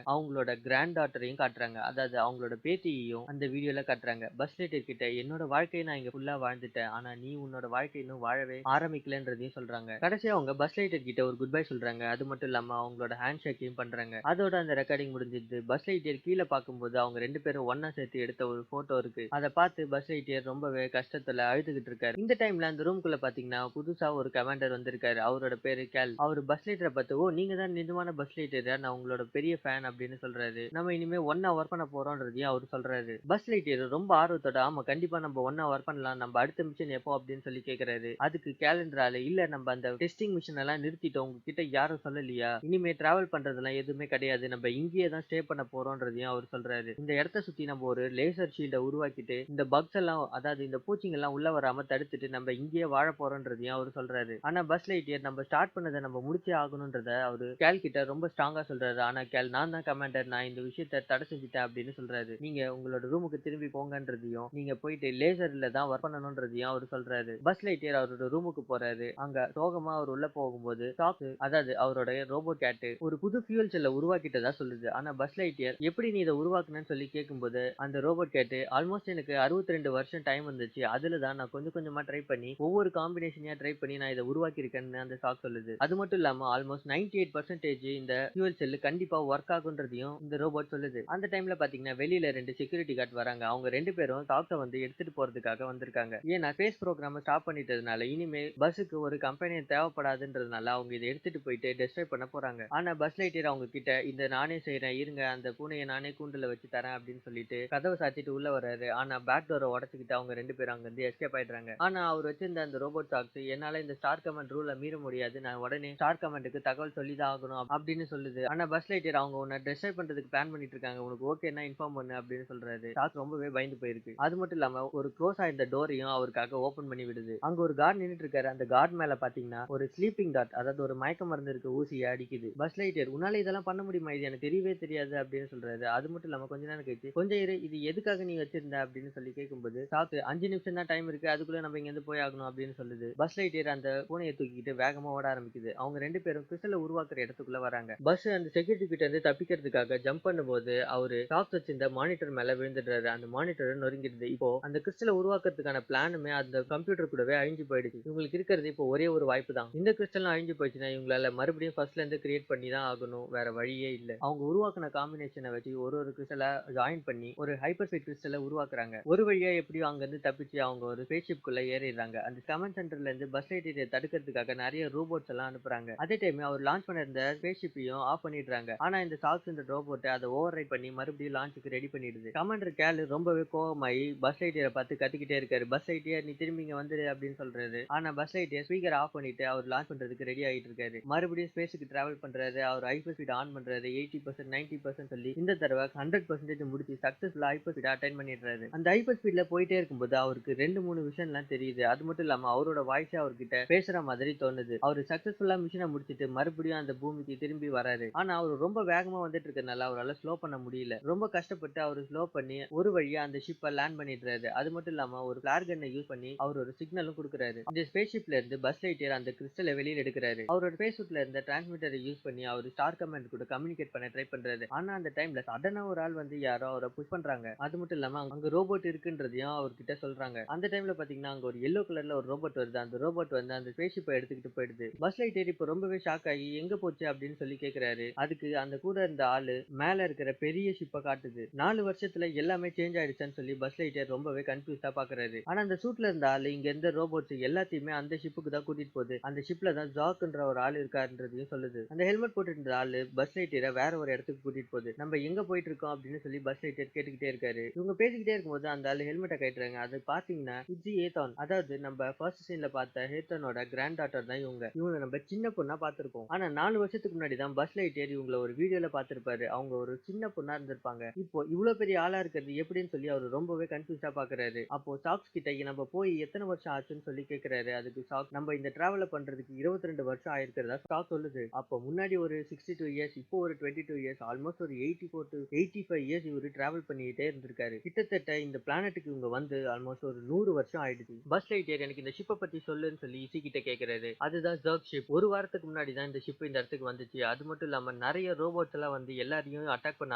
அவங்களோட கிராண்ட் டாட்டரையும் காட்டுறாங்க. அதாவது அவங்களோட பேத்தியையும் அந்த வீடியோல காட்டுறாங்க. பஸ் லைட்டர் கிட்ட என்னோட வாழ்க்கையை நான் இங்க ஃபுல்லா வாழ்ந்துட்டேன். ஆனா நீ உன்னோட வாழ்க்கை இன்னும் வாழவே ஆரம்பிக்கலன்றதையும் சொல்றாங்க. கடைசியா அவங்க பஸ் லைட்டர் கிட்ட ஒரு குட் பை சொல்றாங்க. அது மட்டும் இல்லாம அவங்களோட ஹேண்ட் ஷேக்கையும் பண்றாங்க. அதோட அந்த ரெக்கார்டிங் முடிஞ்சிருது. பஸ் லைட்டர் கீழ பார்க்கும்போது அவங்க 2 பேரும் ஒண்ணா சேர்த்து எடுத்த ஒரு போட்டோ இருக்கு. அத பார்த்து பஸ் லைட்டர் ரொம்பவே கஷ்டத்துல அழுதுகிட்டு இருக்காரு. இந்த டைம்ல அந்த ரூம்குள்ள பாத்தீங்கன்னா புதுசா ஒரு கமாண்டர் வந்திருக்காரு. அவரோட பேரு கேல். அவரு பஸ் லைட்டரை பார்த்து, ஓ நீங்க தான் நிஜமான பஸ் லைட்டரா, நான் உங்களோட பெரிய ஃபேன் அப்படின்னு சொல்றாரு. நம்ம இனிமே ஒண்ணா ஒர்க் பண்ண போறோம்ன்றதையும் அவரு சொல்றாரு. பஸ் லைட்டர் ரொம்ப ஆர்வத்தோட, ஆமா கண்டிப்பா நம்ம ஒண்ணா ஒர்க் பண்ணலாம், நம்ம அடுத்த மிஷன் எப்போ அப்படின்னு சொல்லி கேக்குறாரு. அதுக்கு கேலண்டரால, இல்ல நம்ம அந்த டெஸ்டிங் மிஷன் எல்லாம் நிறுத்திட்டோம், உங்ககிட்ட யாரும் சொல்லலையா, இனிமே டிராவல் பண்றதெல்லாம் எதுவுமே கிடையாது, நம்ம இங்கேயே தான் ஸ்டே பண்ண போறோம்ன்றதையும் அவர் சொல்றாரு. இந்த இடத்த சுத்தி நம்ம ஒரு லேசர் ஷீல்டை உருவாக்கிட்டு இந்த பக்ஸ் எல்லாம், அதாவது இந்த பூச்சிங்க எல்லாம் உள்ள வராம தடுத்துட்டு நம்ம இங்கேயே வாழ போறோம்ன்றதையும் அவர் சொல்றாரு. ஆனா பஸ் லைட்டியர் நம்ம ஸ்டார்ட் பண்ணதை நம்ம முடிச்சே ஆகணும்ன்றத அவரு கேல் கிட்ட ரொம்ப ஸ்ட்ராங்கா சொல்றாரு. ஆனா கேல், நான் தான் கமாண்டர், நான் இந்த விஷயத்த தடை செஞ்சுட்டேன் அப்படின்னு சொல்றாரு. நீங்க உங்களோட ரூமுக்கு திரும்பி போங்கன்றதையும், நீங்க போயிட்டு லேசர்ல தான் ஒர்க் பண்ணணும்ன்றதையும் அவர் சொல்றாரு. பஸ் லைட்டியர் அவரோட ரூமுக்கு போறாரு. அங்க சோகமா அவர் உள்ள போகும்போது டாக், அதாவது அவரோட ரோபோட் கேட் ஒரு புது ஃபியூல் செல்ல உருவாக்கிட்டதா சொல்லுது. ஆனா பஸ் லைட்டியர் எப்படி நீ இதை உருவாக்குனன்னு சொல்லி கேட்கும்போது அந்த ரோபோட் கேட், ஆல்மோஸ்ட் எனக்கு 62 வருஷம் டைம் வந்துச்சு, அதுல தான் நான் கொஞ்சம் கொஞ்சமா ட்ரை பண்ணி ஒவ்வொரு காம்பினேஷனையா ட்ரை பண்ணி நான் இதை உருவாக்கி இருக்கேன்னு அந்த டாக் சொல்லுது. அது மட்டும் இல்லாம ஆல்மோஸ்ட் 98% இந்த ஃபியூல் செல் கண்டிப்பா ஒர்க் ஆகுன்றதையும் இந்த ரோபோட் சொல்லுது. அந்த டைம்ல பாத்தீங்கன்னா வெளியில 2 செக்யூரிட்டி கார்டு வராங்க. அவங்க 2 பேரும் டாக்ஸை வந்து எடுத்துட்டு போறதுக்காக வந்திருக்காங்க. ஏன்னா ஸ்பேஸ் ப்ரோக்ராம் ஸ்டாப் பண்ணிட்டதுனால இனிமே பஸ்ஸுக்கு ஒரு கம்பெனி தேவைப்படாதுன்றதுனால அவங்க இதை எடுத்துட்டு போயிட்டு டெஸ்ட்ராய் பண்ண போறாங்க. ஆனா பஸ் லைட்டியர் அவங்க கிட்ட, இந்த நானே செய்யறேன் இருங்க, அந்த பூனையை நானே கூண்டுல வச்சு தரேன் அப்படின்னு சொல்லிட்டு கதவை சாத்திட்டு உள்ள வர்றாரு. ஆனா பேக் டோரை உடச்சுக்கிட்டு அவங்க 2 பேரும் அங்க இருந்து எஸ்கேப் ஆயிடுறாங்க. ஆனா அவர் வச்சிருந்த அந்த ரோபோட் டாக்ஸ், என்னால இந்த ஸ்டார் கமாண்ட் ரூலை மீற முடியாது, நான் உடனே ஸ்டார் கமாண்டுக்கு தகவல் சொல்லிதான் ஆகணும் அப்படின்னு சொல்லுது. ஆனா பஸ் லைட்டியர், அவங்க உன்னை டெஸ்ட்ராய் பண்றதுக்கு பிளான் பண்ணிட்டு இருக்காங்க, உனக்கு ஓகேன்னா இன்ஃபார்ம் பண்ணு அப்படின்னு சொல்றாரு. டாக் ரொம்பவே பயந்து போயிருக்கு. அது மட்டும் இல்லாம ஒரு க்ளோஸ் ஆயிருந்த டோரையும் அவருக்காக ஓபன் பண்ணி விடுது. அங்க ஒரு கார்டு நின்னுட்டு இருக்காரு. அந்த கார்டு மேல பாத்தீங்கன்னா ஒரு ஸ்லீப்பிங் டாட், அதாவது ஒரு மயக்க மருந்து இருக்க ஊசியை அடிக்குது. பஸ் லைட்டியர், உன்னால இதெல்லாம் பண்ண முடியுமா, இது எனக்கு தெரியவே தெரியாது அப்படின்னு சொல்றாரு. அது மட்டும் இல்லாம கொஞ்ச நேரம் கழிச்சு, கொஞ்சம் இரு, இது எதுக்காக நீ வச்சிருந்த அப்படின்னு சொல்லி கேட்கும்போது டாக், 5 நிமிஷம் தான் டைம் இருக்கு, அதுக்குள்ள நம்ம இங்க இருந்து போய் ஆகணும் அப்படின்னு சொல்லுது. பஸ் லைட்டியர் அந்த பூனையை தூக்கிட்டு வேகமா ஓட ஆரம்பிக்குது. அவங்க 2 பேரும் கிறிஸ்டலை உருவாக்குற இடத்துக்குள்ள வராங்க. பஸ் அந்த செக்யூரிட்டி கிட்ட இருந்து தப்பிக்கிறதுக்காக ஜம்ப் பண்ணும்போது அவரு டாக் வச்சிருந்த மானிட்டர் மேல விழுந்துடுறாரு. அந்த மானிட்டர் நொறுங்கிடுது. இப்போ அந்த கிறிஸ்டலை உருவாக்குறதுக்கான பிளானுமே அந்த கம்ப்யூட்டர் கூடவே அழிஞ்சு போயிடுச்சு. இவங்களுக்கு இருக்கிறது இப்போ ஒரே ஒரு வாய்ப்பு தான். இந்த கிறிஸ்டல் அழிஞ்சு போயிடுச்சுன்னா இவங்களால மறுபடியும் ஃபர்ஸ்ட்ல இருந்து கிரியேட் பண்ணி தான் ஆகணும், வேற வழியே இல்ல. அவங்க உருவாக்குன காம்பினேஷனை வச்சு ஒரு கிறிஸ்டலை ஜாயின் பண்ணி ஒரு ஹைப்பர் ஸ்பீட் கிறிஸ்டலை உருவாக்குறாங்க. ஒரு வழியா எப்படியோ அங்க இருந்து தப்பிச்சு அவங்க ஒரு ஸ்பேஸ் ஷிப்குள்ள ஏறிடுறாங்க. அந்த கமாண்ட் சென்டர்ல இருந்து பஸ் லைட்டியரை தடுக்கிறதுக்காக நிறைய ரோபோட்ஸ் எல்லாம் அனுப்புறாங்க. அதே டைம் அவர் லான்ச் பண்ண இருந்த ஸ்பேஸ் ஷிப்பையும் ஆஃப் பண்ணிடுறாங்க. ஆனா இந்த சாக்ஸ் இந்த ரோபோட் அதை ஓவர் ரைட் பண்ணி மறுபடியும் லான்ச்சுக்கு ரெடி பண்ணிடுது. கமாண்டர் கேல் ரொம்பவே கோவமாயி பஸ் லைட்டியரை பார்த்து கத்திக்கிட்டே இருக்காரு. பஸ் லைட்டியர், நீ திரும்பி இங்க வந்துரு அப்படின்னு சொல்றாரு. ஆனா பஸ் லைட்டியர் ஸ்பீக்கர் ஆஃப் பண்ணிட்டு அவர் லான்ச் பண்றதுக்கு ரெடி ஆகிட்டு இருக்காரு. மறுபடியும் ஸ்பேஸுக்கு டிராவல் பண்றாரு. அவர் ஹைப்பர் ஸ்பீட் ஆன் பண்றாரு. 80% 90% சொல்லி இந்த தடவை 100% முடிச்சு சக்சஸ்ஃபுல்லா ஹைப்பர் ஸ்பீட் அட்டைன் பண்ணிடுறாரு. அந்த ஹைப்பர் ஸ்பீட்ல போயிட்டே இருக்கும்போது அவருக்கு 2-3 விஷயம் எல்லாம் தெரியுது. அது மட்டும் இல்லாம அவரோட வாய்ஸே அவர்கிட்ட பேசுற மாதிரி தோணுது. அவர் சக்சஸ்ஃபுல்லா மிஷனை முடிச்சிட்டு மறுபடியும் அந்த பூமிக்கு திரும்பி வராரு. ஆனா அவர் ரொம்ப வேகமா வந்துட்டு இருக்கறனால அவரால் ஸ்லோ பண்ண முடியல. ரொம்ப கஷ்டப்பட்டு அவர் ஸ்லோ பண்ணி ஒரு வழியா அந்த ஷிப்பை லேண்ட் பண்ணிடுறாரு. அது மட்டும் இல்லாம ஒரு ஃபிளார் கன்னை யூஸ் பண்ணி அவர் ஒரு சிக்னலும் கொடுக்குறாரு. இந்த ஸ்பேஸ் ஷிப்ல இருந்து பஸ் லைட்டியர் அந்த கிறிஸ்டலை வெளியில எடுக்கிறாரு. அவரோட ஸ்பேஸ் சூட்ல இருந்த டிரான்ஸ்மிட்டரை யூஸ் பண்ணி அவர் ஸ்டார் கமாண்ட் கூட கம்யூனிகேட் பண்ண ட்ரை பண்றாரு. ஆனா அந்த டைம்ல சடனா ஒரு ஆள் வந்து யாரோ அவரை புஷ் பண்றாங்க. அது மட்டும் இல்லாம அங்க ரோபோட் இருக்குன்றதையும் அவர்கிட்ட சொல்றாங்க. அந்த டைம்ல பாத்தீங்கன்னா அங்க ஒரு எல்லோ கலர்ல ஒரு ரோபோட் வருது. அந்த ரோபோட் வந்து அந்த ஸ்பேஸ் ஷிப்பை எடுத்துக்கிட்டு போயிடுது. பஸ் லைட்டியர் இப்போ ரொம்பவே ஷாக் ஆகி எங்க போச்சு அப்படின்னு சொல்லி கேக்குறாரு. அதுக்கு அந்த கூட இருந்த ஆளு மேல இருக்கிற பெரிய ஷிப்பை காட்டுது. 4 வருஷத்துல எல்லாமே சேஞ்ச் ஆயிடுச்சுன்னு சொல்லி பஸ் லைட்டியர் ரொம்பவே கன்ஃபியூஸா பாக்குறாரு. ஆனா அந்த சூட்ல இருந்த ஆளு இங்க இருந்த ரோபோட்ஸ் எல்லாத்தையுமே அந்த ஷிப்புக்கு தான் கூட்டிட்டு போகுது. அந்த ஷிப்ல தான் ஜாக்ன்ற ஒரு ஆள் இருக்காருன்றதையும் சொல்லுது. அந்த ஹெல்மெட் போட்டு இருந்த ஆளு பஸ் லைட்டியரை வேற ஒரு இடத்துக்கு கூட்டிட்டு போகுது. நம்ம எங்க போயிட்டு இருக்கோம் அப்படின்னு சொல்லி பஸ் லைட்டியர் கேட்டுக்கிட்டே இருக்காரு. இவங்க பேசிக்கிட்டே இருக்கும்போது அந்த ஆளு ஹெல்மெட்டை கட்டுறாங்க. அது பாத்தீங்கன்னா இட்ஜி ஏதான், அதாவது நம்ம ஃபர்ஸ்ட் சீன்ல பார்த்த ஹேத்தனோட கிராண்ட் டாட்டர் தான் இவங்க. இவங்க நம்ம சின்ன பொண்ணா பார்த்திருப்போம். ஆனா 4 வருஷத்துக்கு முன்னாடி தான் பஸ் லைட்டியர் இவங்கள ஒரு வீடியோல பார்த்திருப்பாரு. அவங்க ஒரு சின்ன பொண்ணா இருந்திருப்பாங்க. இப்போ இவ்வளவு பெரிய ஆளா இருக்கிறது எப்படின்னு சொல்லி அவர் ரொம்பவே கன்ஃபியூஸா பாக்குறாரு. அப்போ சாக்ஸ் கிட்ட நம்ம போய் எத்தனை வருஷம் ஆச்சுன்னு சொல்லி கேக்குறாரு. அதுக்கு சாக், நம்ம இந்த டிராவல பண்றதுக்கு 22 வருஷம் ஆயிருக்கிறதா சாக் சொல்லுது. அப்போ முன்னாடி ஒரு 62 இயர்ஸ், இப்போ ஒரு 22 இயர்ஸ், ஆல்மோஸ்ட் ஒரு 84 to 85 இயர்ஸ் இவரு டிராவல் பண்ணிட்டே இருந்திருக்காரு. கிட்டத்தட்ட இந்த பிளானட்டுக்கு இவங்க வந்து ஆல்மோஸ்ட் ஒரு 100 வருஷம் ஆயிடுச்சு. இருக்கு. பஸ் லைட்டியர் எனக்கு இந்த ஷிப்பை பத்தி சொல்லுன்னு சொல்லி ஈஸி கிட்ட கேக்குறாரு. அதுதான் ஜர்க் ஷிப். ஒரு வாரத்துக்கு முன்னாடி தான் இந்த ஷிப் இந்த இடத்துக்கு வந்துச்சு. அது மட்டும் இல்லாம நிறைய ரோபோட்ஸ் எல்லாம் வந்து எல்லாரையும் அட்டாக் பண்ண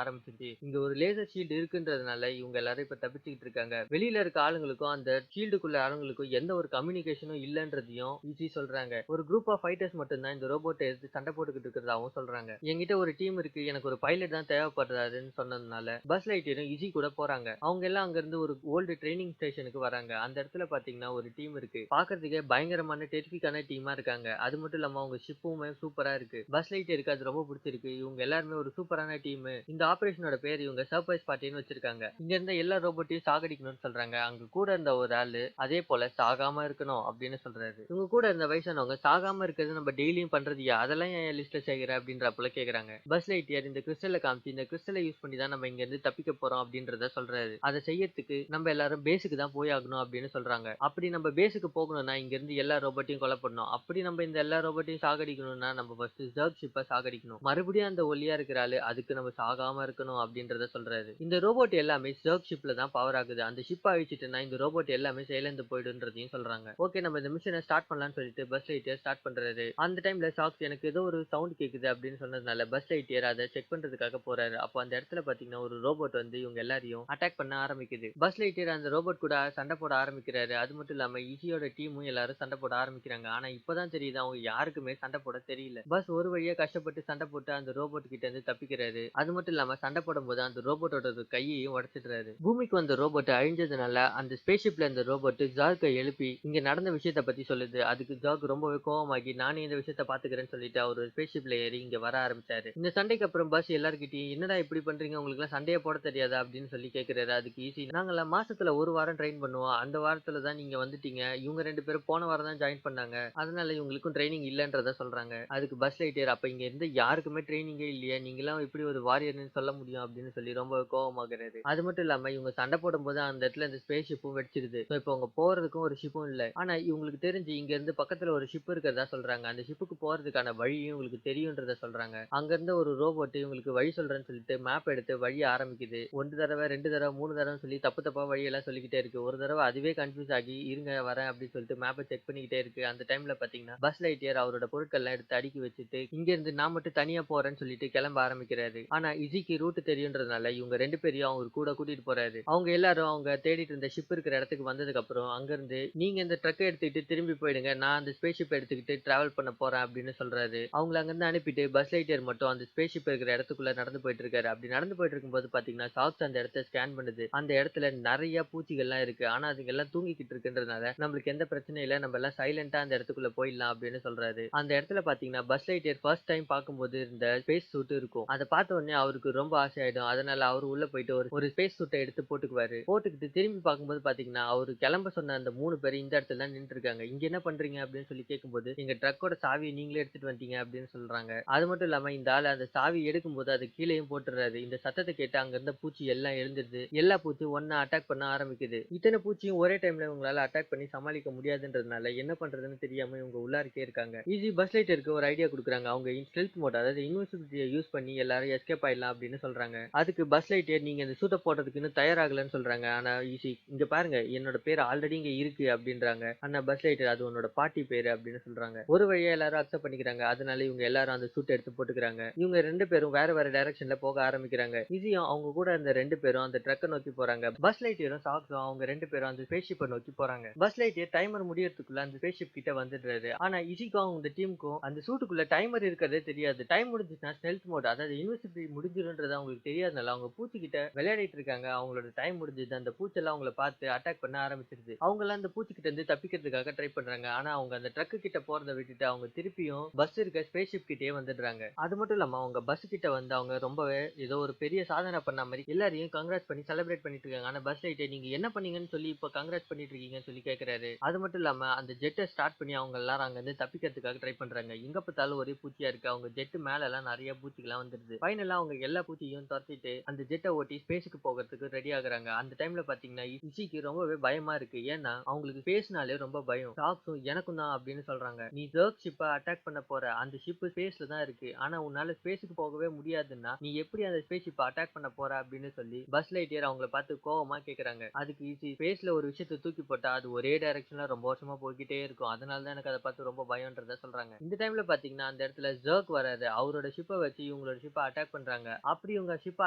ஆரம்பிச்சிச்சு. இங்க ஒரு லேசர் ஷீல்டு இருக்குன்றதுனால இவங்க எல்லாரும் இப்ப தப்பிச்சுக்கிட்டு இருக்காங்க. வெளியில இருக்க ஆளுங்களுக்கும் அந்த ஷீல்டுக்குள்ள ஆளுங்களுக்கும் எந்த ஒரு கம்யூனிகேஷனும் இல்லன்றதையும் ஈஸி சொல்றாங்க. ஒரு குரூப் ஆஃப் ஃபைட்டர்ஸ் மட்டும் தான் இந்த ரோபோட்டை எடுத்து சண்டை போட்டுக்கிட்டு இருக்கிறதாவும் சொல்றாங்க. என்கிட்ட ஒரு டீம் இருக்கு, எனக்கு ஒரு பைலட் தான் தேவைப்படுறாருன்னு சொன்னதுனால பஸ் லைட்டியரும் ஈஸி கூட போறாங்க. அவங்க எல்லாம் அங்க இருந்து ஒரு ஓல்டு ட்ரைனிங் ஸ்டேஷனுக்கு வராங்க. அந்த இடத்துல பாத்தீங்கன்னா ஒரு டீம் இருக்கு. பாக்குறதுக்கே பயங்கரமான டெரிஃபிக்கான டீமா இருக்காங்க. அது மட்டும் இல்லாம அவங்க ஷிப்புமே சூப்பரா இருக்கு. பஸ் லைட்டியருக்கு அது ரொம்ப பிடிச்சிருக்கு. இவங்க எல்லாருமே ஒரு சூப்பரான டீம். இந்த ஆபரேஷனோட பேர் இவங்க சர்ப்ரைஸ் பார்ட்டின்னு வச்சிருக்காங்க. இங்க இருந்த எல்லா ரோபோட்டையும் சாகடிக்கணும்னு சொல்றாங்க. அங்க கூட இருந்த ஒரு ஆளு அதே போல சாகாம இருக்கணும் அப்படின்னு சொல்றாரு. இவங்க கூட இருந்த வயசானவங்க சாகாம இருக்கிறது நம்ம டெய்லியும் பண்றதுயா, அதெல்லாம் என் லிஸ்ட்ல சேர்க்கிற அப்படின்ற போல கேக்குறாங்க. பஸ் லைட்டியர் இந்த கிறிஸ்டலை காமிச்சு இந்த கிறிஸ்டலை யூஸ் பண்ணி தான் நம்ம இங்க இருந்து தப்பிக்க போறோம் அப்படின்றத சொல்றாரு. அதை செய்யறதுக்கு நம்ம எல்லாரும் பேஸுக்கு தான் போய் ஆகணும் அப்படின்னு சொல்றாங்க. அப்படி நம்ம பேஸுக்கு போகணும்னா இங்க இருந்து எல்லா ரோபோட்டையும் கொலை பண்ணணும். அப்படி நம்ம இந்த எல்லா ரோபோட்டையும் சாகடிக்கணும்னா நம்ம ஃபர்ஸ்ட் ஜர்க் ஷிப்பை சாகடிக்கணும். மறுபடியும் அந்த ஒல்லியா இருக்கிற ஆளு அதுக்கு நம்ம சாகாம இருக்கணும் அப்படின்றத சொல்றாரு. இந்த ரோபோட் எல்லாமே ஜர்க் ஷிப்ல தான் பவர் ஆகுது. அந்த ஷிப் அழிச்சிட்டுனா இந்த ரோபோட் எல்லாமே செயலந்து போயிடுன்றதையும் சொல்றாங்க. ஓகே, நம்ம இந்த மிஷனை ஸ்டார்ட் பண்ணலாம்னு சொல்லிட்டு பஸ் லைட்டியர் ஸ்டார்ட் பண்றாரு. அந்த டைம்ல ஷாக்ஸ் எனக்கு ஏதோ ஒரு சவுண்ட் கேக்குது அப்படின்னு சொன்னதுனால பஸ் லைட்டியர் அதை செக் பண்றதுக்காக போறாரு. அப்போ அந்த இடத்துல பாத்தீங்கன்னா ஒரு ரோபோட் வந்து இவங்க எல்லாரையும் அட்டாக் பண்ண ஆரம்பிக்குது. பஸ் லைட்டியர் அந்த ரோபோட் கூட சண்டை போட ஆரம்பிக்கிறாரு. அது மட்டும் இல்லாம ஈஸியோட டீமும் எல்லாரும் சண்டை போட ஆரம்பிக்கிறாங்க. ஆனா இப்பதான் தெரியுது அவங்க யாருக்குமே சண்டை போட தெரியல. பஸ் ஒரு வழியா கஷ்டப்பட்டு சண்டை போட்டு அந்த ரோபோட் கிட்ட இருந்து தப்பிக்கிறாரு. அது மட்டும் இல்லாம சண்டை போடும்போது அந்த ரோபோட்டோட கையையும் உடைச்சிடுறாரு. பூமிக்கு வந்த ரோபோட் அழிஞ்சதுனால அந்த ஸ்பேஸ்ஷிப்ல இந்த ரோபோட் ஜார்க்கை எழுப்பி இங்க நடந்த விஷயத்த பத்தி சொல்லுது. அதுக்கு ஜார்க் ரொம்பவே கோவமாகி நானே இந்த விஷயத்த பாத்துக்கிறேன்னு சொல்லிட்டு அவர் ஸ்பேஸ்ஷிப்ல ஏறி இங்க வர ஆரம்பிச்சாரு. இந்த சண்டைக்கு அப்புறம் பஸ் எல்லார்கிட்டயும் என்னடா இப்படி பண்றீங்க, உங்களுக்கு எல்லாம் சண்டையை போட தெரியாதா அப்படின்னு சொல்லி கேக்குறாரு. அதுக்கு ஈஸி, நாங்கள மாசத்துல ஒரு வாரம் ட்ரெயின் பண்ணுவோம், அந்த வாரத்துல தான் நீங்க வந்துட்டீங்க, இவங்க 2 பேரும் போன வாரம் தான் ஜாயின் பண்ணாங்க, அதனால இவங்களுக்கும் ட்ரைனிங் இல்லன்றத சொல்றாங்க. அதுக்கு பஸ் லைட்டியர், அப்ப இங்க இருந்து யாருக்குமே ட்ரைனிங்கே இல்லையா, நீங்க எல்லாம் இப்படி ஒரு வாரியர்னு சொல்ல முடியும் அப்படின்னு சொல்லி ரொம்ப கோவமாகிறாரு. அது மட்டும் இல்லாம இவங்க சண்டை போடும்போது அந்த இடத்துல இந்த ஸ்பேஸ் ஷிப்பும் வெடிச்சிருது. இப்போ அவங்க போறதுக்கும் ஒரு ஷிப்பும் இல்ல. ஆனா இவங்களுக்கு தெரிஞ்சு இங்க இருந்து பக்கத்துல ஒரு ஷிப் இருக்கிறதா சொல்றாங்க. அந்த ஷிப்புக்கு போறதுக்கான வழியும் இவங்களுக்கு தெரியும்ன்றத சொல்றாங்க. அங்க இருந்த ஒரு ரோபோட் இவங்களுக்கு வழி சொல்றேன்னு சொல்லிட்டு மேப் எடுத்து வழி ஆரம்பிக்குது. 1 தடவை 2 தடவை 3 தடவை சொல்லி தப்பு தப்பா வழியெல்லாம் சொல்லிக்கிட்டே இருக்கு. ஒரு தடவை அதுவே கன்ஃபியூஸ் ஆகி இருங்க வரேன் அப்படின்னு சொல்லிட்டு மேப்பை செக் பண்ணிக்கிட்டே இருக்கு. அந்த டைம்ல பாத்தீங்கன்னா பஸ் லைட்டியர் அவரோட பொருட்கள் எல்லாம் எடுத்து அடுக்கி வச்சுட்டு இங்க இருந்து நான் மட்டும் தனியா போறேன்னு சொல்லிட்டு கிளம்ப ஆரம்பிக்கிறாரு. ஆனா இசிக்கு ரூட் தெரியுன்றதுனால இவங்க 2 பேரையும் அவங்க கூட கூட்டிட்டு போறாரு. அவங்க எல்லாரும் அவங்க தேடிட்டு இருந்த ஷிப் இருக்கிற இடத்துக்கு வந்ததுக்கு அப்புறம் அங்க இருந்து நீங்க இந்த ட்ரக்கை எடுத்துக்கிட்டு திரும்பி போயிடுங்க, நான் அந்த ஸ்பேஸ் ஷிப் எடுத்துக்கிட்டு டிராவல் பண்ண போறேன் அப்படின்னு சொல்றாரு. அவங்களை அங்க இருந்து அனுப்பிட்டு பஸ் லைட்டியர் மட்டும் அந்த ஸ்பேஸ் ஷிப் இருக்கிற இடத்துக்குள்ள நடந்து போயிட்டு இருக்காரு. அப்படி நடந்து போயிட்டு இருக்கும்போது பாத்தீங்கன்னா ஷாக்ஸ் அந்த இடத்த ஸ்கேன் பண்ணுது. அந்த இடத்துல நிறைய பூச்சிகள்லாம் இருக்கு. ஆனா அதுங்க எல்லாம் தூங்கிக்கிட்டு இருக்குன்றதுனால நம்மளுக்கு எந்த பிரச்சனையும் இல்ல, நம்ம எல்லாம் சைலண்டா அந்த இடத்துக்குள்ள போயிடலாம் அப்படின்னு சொல்றாரு. அந்த இடத்துல பாத்தீங்கன்னா பஸ் லைட்டியர் ஃபர்ஸ்ட் டைம் பார்க்கும்போது இந்த ஸ்பேஸ் சூட் இருக்கும். அதை பார்த்த உடனே அவருக்கு ரொம்ப ஆசையாயிடும். அதனால அவரு உள்ள போயிட்டு ஒரு ஸ்பேஸ் சூட்டை எடுத்து போட்டுக்குவாரு. போட்டுக்கிட்டு திரும்பி பார்க்கும்போது பாத்தீங்கன்னா அவரு கிளம்ப சொன்ன அந்த 3 பேர் இந்த இடத்துல தான் நின்று இருக்காங்க. இங்க என்ன பண்றீங்க அப்படின்னு சொல்லி கேட்கும்போது எங்க ட்ரக்கோட சாவியை நீங்களே எடுத்துட்டு வந்துட்டீங்க அப்படின்னு சொல்றாங்க. அது மட்டும் இல்லாம இந்த ஆள் அந்த சாவி எடுக்கும்போது அதை கீழேயும் போட்டுறாரு. இந்த சத்தத்தை கேட்டு அங்க இருந்த பூச்சி எல்லாம் எழுந்துருது. எல்லா பூச்சியும் ஒன்னா அட்டாக் பண்ண ஆரம்பிக்குது. இத்தனை பூச்சியும் ஒரே டைம்ல இவங்களால அட்டாக் பண்ணி சமாளிக்க முடியாதுன்றதுனால என்ன பண்றதுன்னு தெரியாம இவங்க உள்ளாருக்கே இருக்காங்க. ஈஸி பஸ் லைட்டருக்கு ஒரு ஐடியா கொடுக்குறாங்க. அவங்க ஸ்டெல்த் மோட், அதாவது இன்விசிபிலிட்டியை யூஸ் பண்ணி எல்லாரும் எஸ்கேப் ஆயிடலாம் அப்படின்னு சொல்றாங்க. அதுக்கு பஸ் லைட்டர் நீங்க இந்த சூட்டை போடுறதுக்கு இன்னும் தயாராகலன்னு சொல்றாங்க. ஆனா ஈஸி இங்க பாருங்க என்னோட பேர் ஆல்ரெடி இங்க இருக்கு அப்படின்றாங்க. ஆனா பஸ் லைட்டர் அது உன்னோட பாட்டி பேரு அப்படின்னு சொல்றாங்க. ஒரு வழியா எல்லாரும் அக்செப்ட் பண்ணிக்கிறாங்க. அதனால இவங்க எல்லாரும் அந்த சூட் எடுத்து போட்டுக்கிறாங்க. இவங்க 2 பேரும் வேற வேற டைரக்ஷன்ல போக ஆரம்பிக்கிறாங்க. ஈஸியும் அவங்க கூட அந்த 2 பேரும் அந்த ட்ரக்கை நோக்கி போறாங்க. பஸ் லைட்டரும் ஷாக்ஸும் அவங்க 2 பேரும் அந்த ஸ்பேஸ் ஷிப்பை நோக்கி போறாங்க. பஸ் லைட்டர் டைமர் முடியறதுக்குள்ள அந்த ஸ்பேஸ் ஷிப் கிட்ட வந்துடுறாரு. ஆனா ஈஸிக்கும் அவங்க டீமுக்கும் அந்த சூட்டுக்குள்ள டைமர் இருக்கிறதே தெரியாது. டைம் முடிஞ்சுச்சுன்னா ஸ்டெல்த் மோட், அதாவது இன்விசிபிலிட்டி முடிஞ்சிருன்றது அவங்களுக்கு தெரியாதனால அவங்க பூச்சி கிட்ட விளையாடிட்டு இருக்காங்க. அவங்களோட டைம் முடிஞ்சது. அந்த பூச்செல்லாம் அவங்கள பார்த்து அட்டாக் பண்ண ஆரம்பிச்சிருது. அவங்க எல்லாம் அந்த பூச்சி கிட்ட இருந்து தப்பிக்கிறதுக்காக ட்ரை பண்றாங்க. ஆனா அவங்க அந்த ட்ரக் கிட்ட போறதை விட்டுட்டு அவங்க திருப்பியும் பஸ் இருக்க ஸ்பேஸ் ஷிப் கிட்டே வந்துடுறாங்க. அது மட்டும் இல்லாம அவங்க பஸ் கிட்ட வந்து அவங்க ரொம்பவே ஏதோ ஒரு பெரிய சாதனை பண்ண மாதிரி எல்லாரையும் கங்க்ராட் பண்ணி செலிப்ரேட் பண்ணிட்டு இருக்காங்க. ஆனா பஸ் லைட்டே நீங்க என்ன பண்ணீங்கன்னு சொல்லி இப்ப கங்க்ராட் பண்ணிட்டு இருக்கீங்கன்னு சொல்லி கேக்குறாரு. அது மட்டும் இல்லாம அந்த ஜெட்டை ஸ்டார்ட் பண்ணி அவங்க எல்லாரும் அங்க இருந்து தப்பிக்கிறதுக்காக ட்ரை பண்றாங்க. எங்க பார்த்தாலும் ஒரே பூச்சியா இருக்கு. அவங்க ஜெட் மேல எல்லாம் நிறைய பூச்சிகள்லாம் வந்துருது. ஃபைனலா அவங்க எல்லா பூச்சியும் துரத்திட்டு அந்த ஜெட்டை ஓட்டி ஸ்பேஸுக்கு போகிறதுக்கு ரெடி ஆகுறாங்க. அந்த டைம்ல பாத்தீங்கன்னா இசிக்கு ரொம்பவே பயமா இருக்கு. ஏன்னா அவங்களுக்கு ஸ்பேஸ்னாலே ரொம்ப பயம். ஷாக்ஸும் எனக்கும் தான் அப்படின்னு சொல்றாங்க. நீ ஜர்க் ஷிப்பை அட்டாக் பண்ண போற, அந்த ஷிப் ஸ்பேஸ்ல தான் இருக்கு, ஆனா உன்னால ஸ்பேஸுக்கு போகவே முடியாதுன்னா நீ எப்படி அந்த ஸ்பேஸ் ஷிப்பை அட்டாக் பண்ண போற அப்படின்னு சொல்லி பஸ் லைட்டியர் அவங்கள பார்த்து கோவமா கேக்குறாங்க. அதுக்கு ஈஸி ஸ்பேஸ்ல ஒரு விஷயத்தை தூக்கி தூக்கி போட்டா அது ஒரே டைரக்ஷன்ல ரொம்ப வருஷமா போய்க்கிட்டே இருக்கும். அதனால தான் எனக்கு அத பார்த்து ரொம்ப பயம்ன்றத சொல்றாங்க. இந்த டைம்ல பார்த்தீங்கன்னா, அந்த இடத்துல ஜெர்க் வராரு. அவரோட ஷிப்ப வச்சு இவங்களோட ஷிப்ப அட்டாக் பண்றாங்க. அப்படி இவங்க ஷிப்ப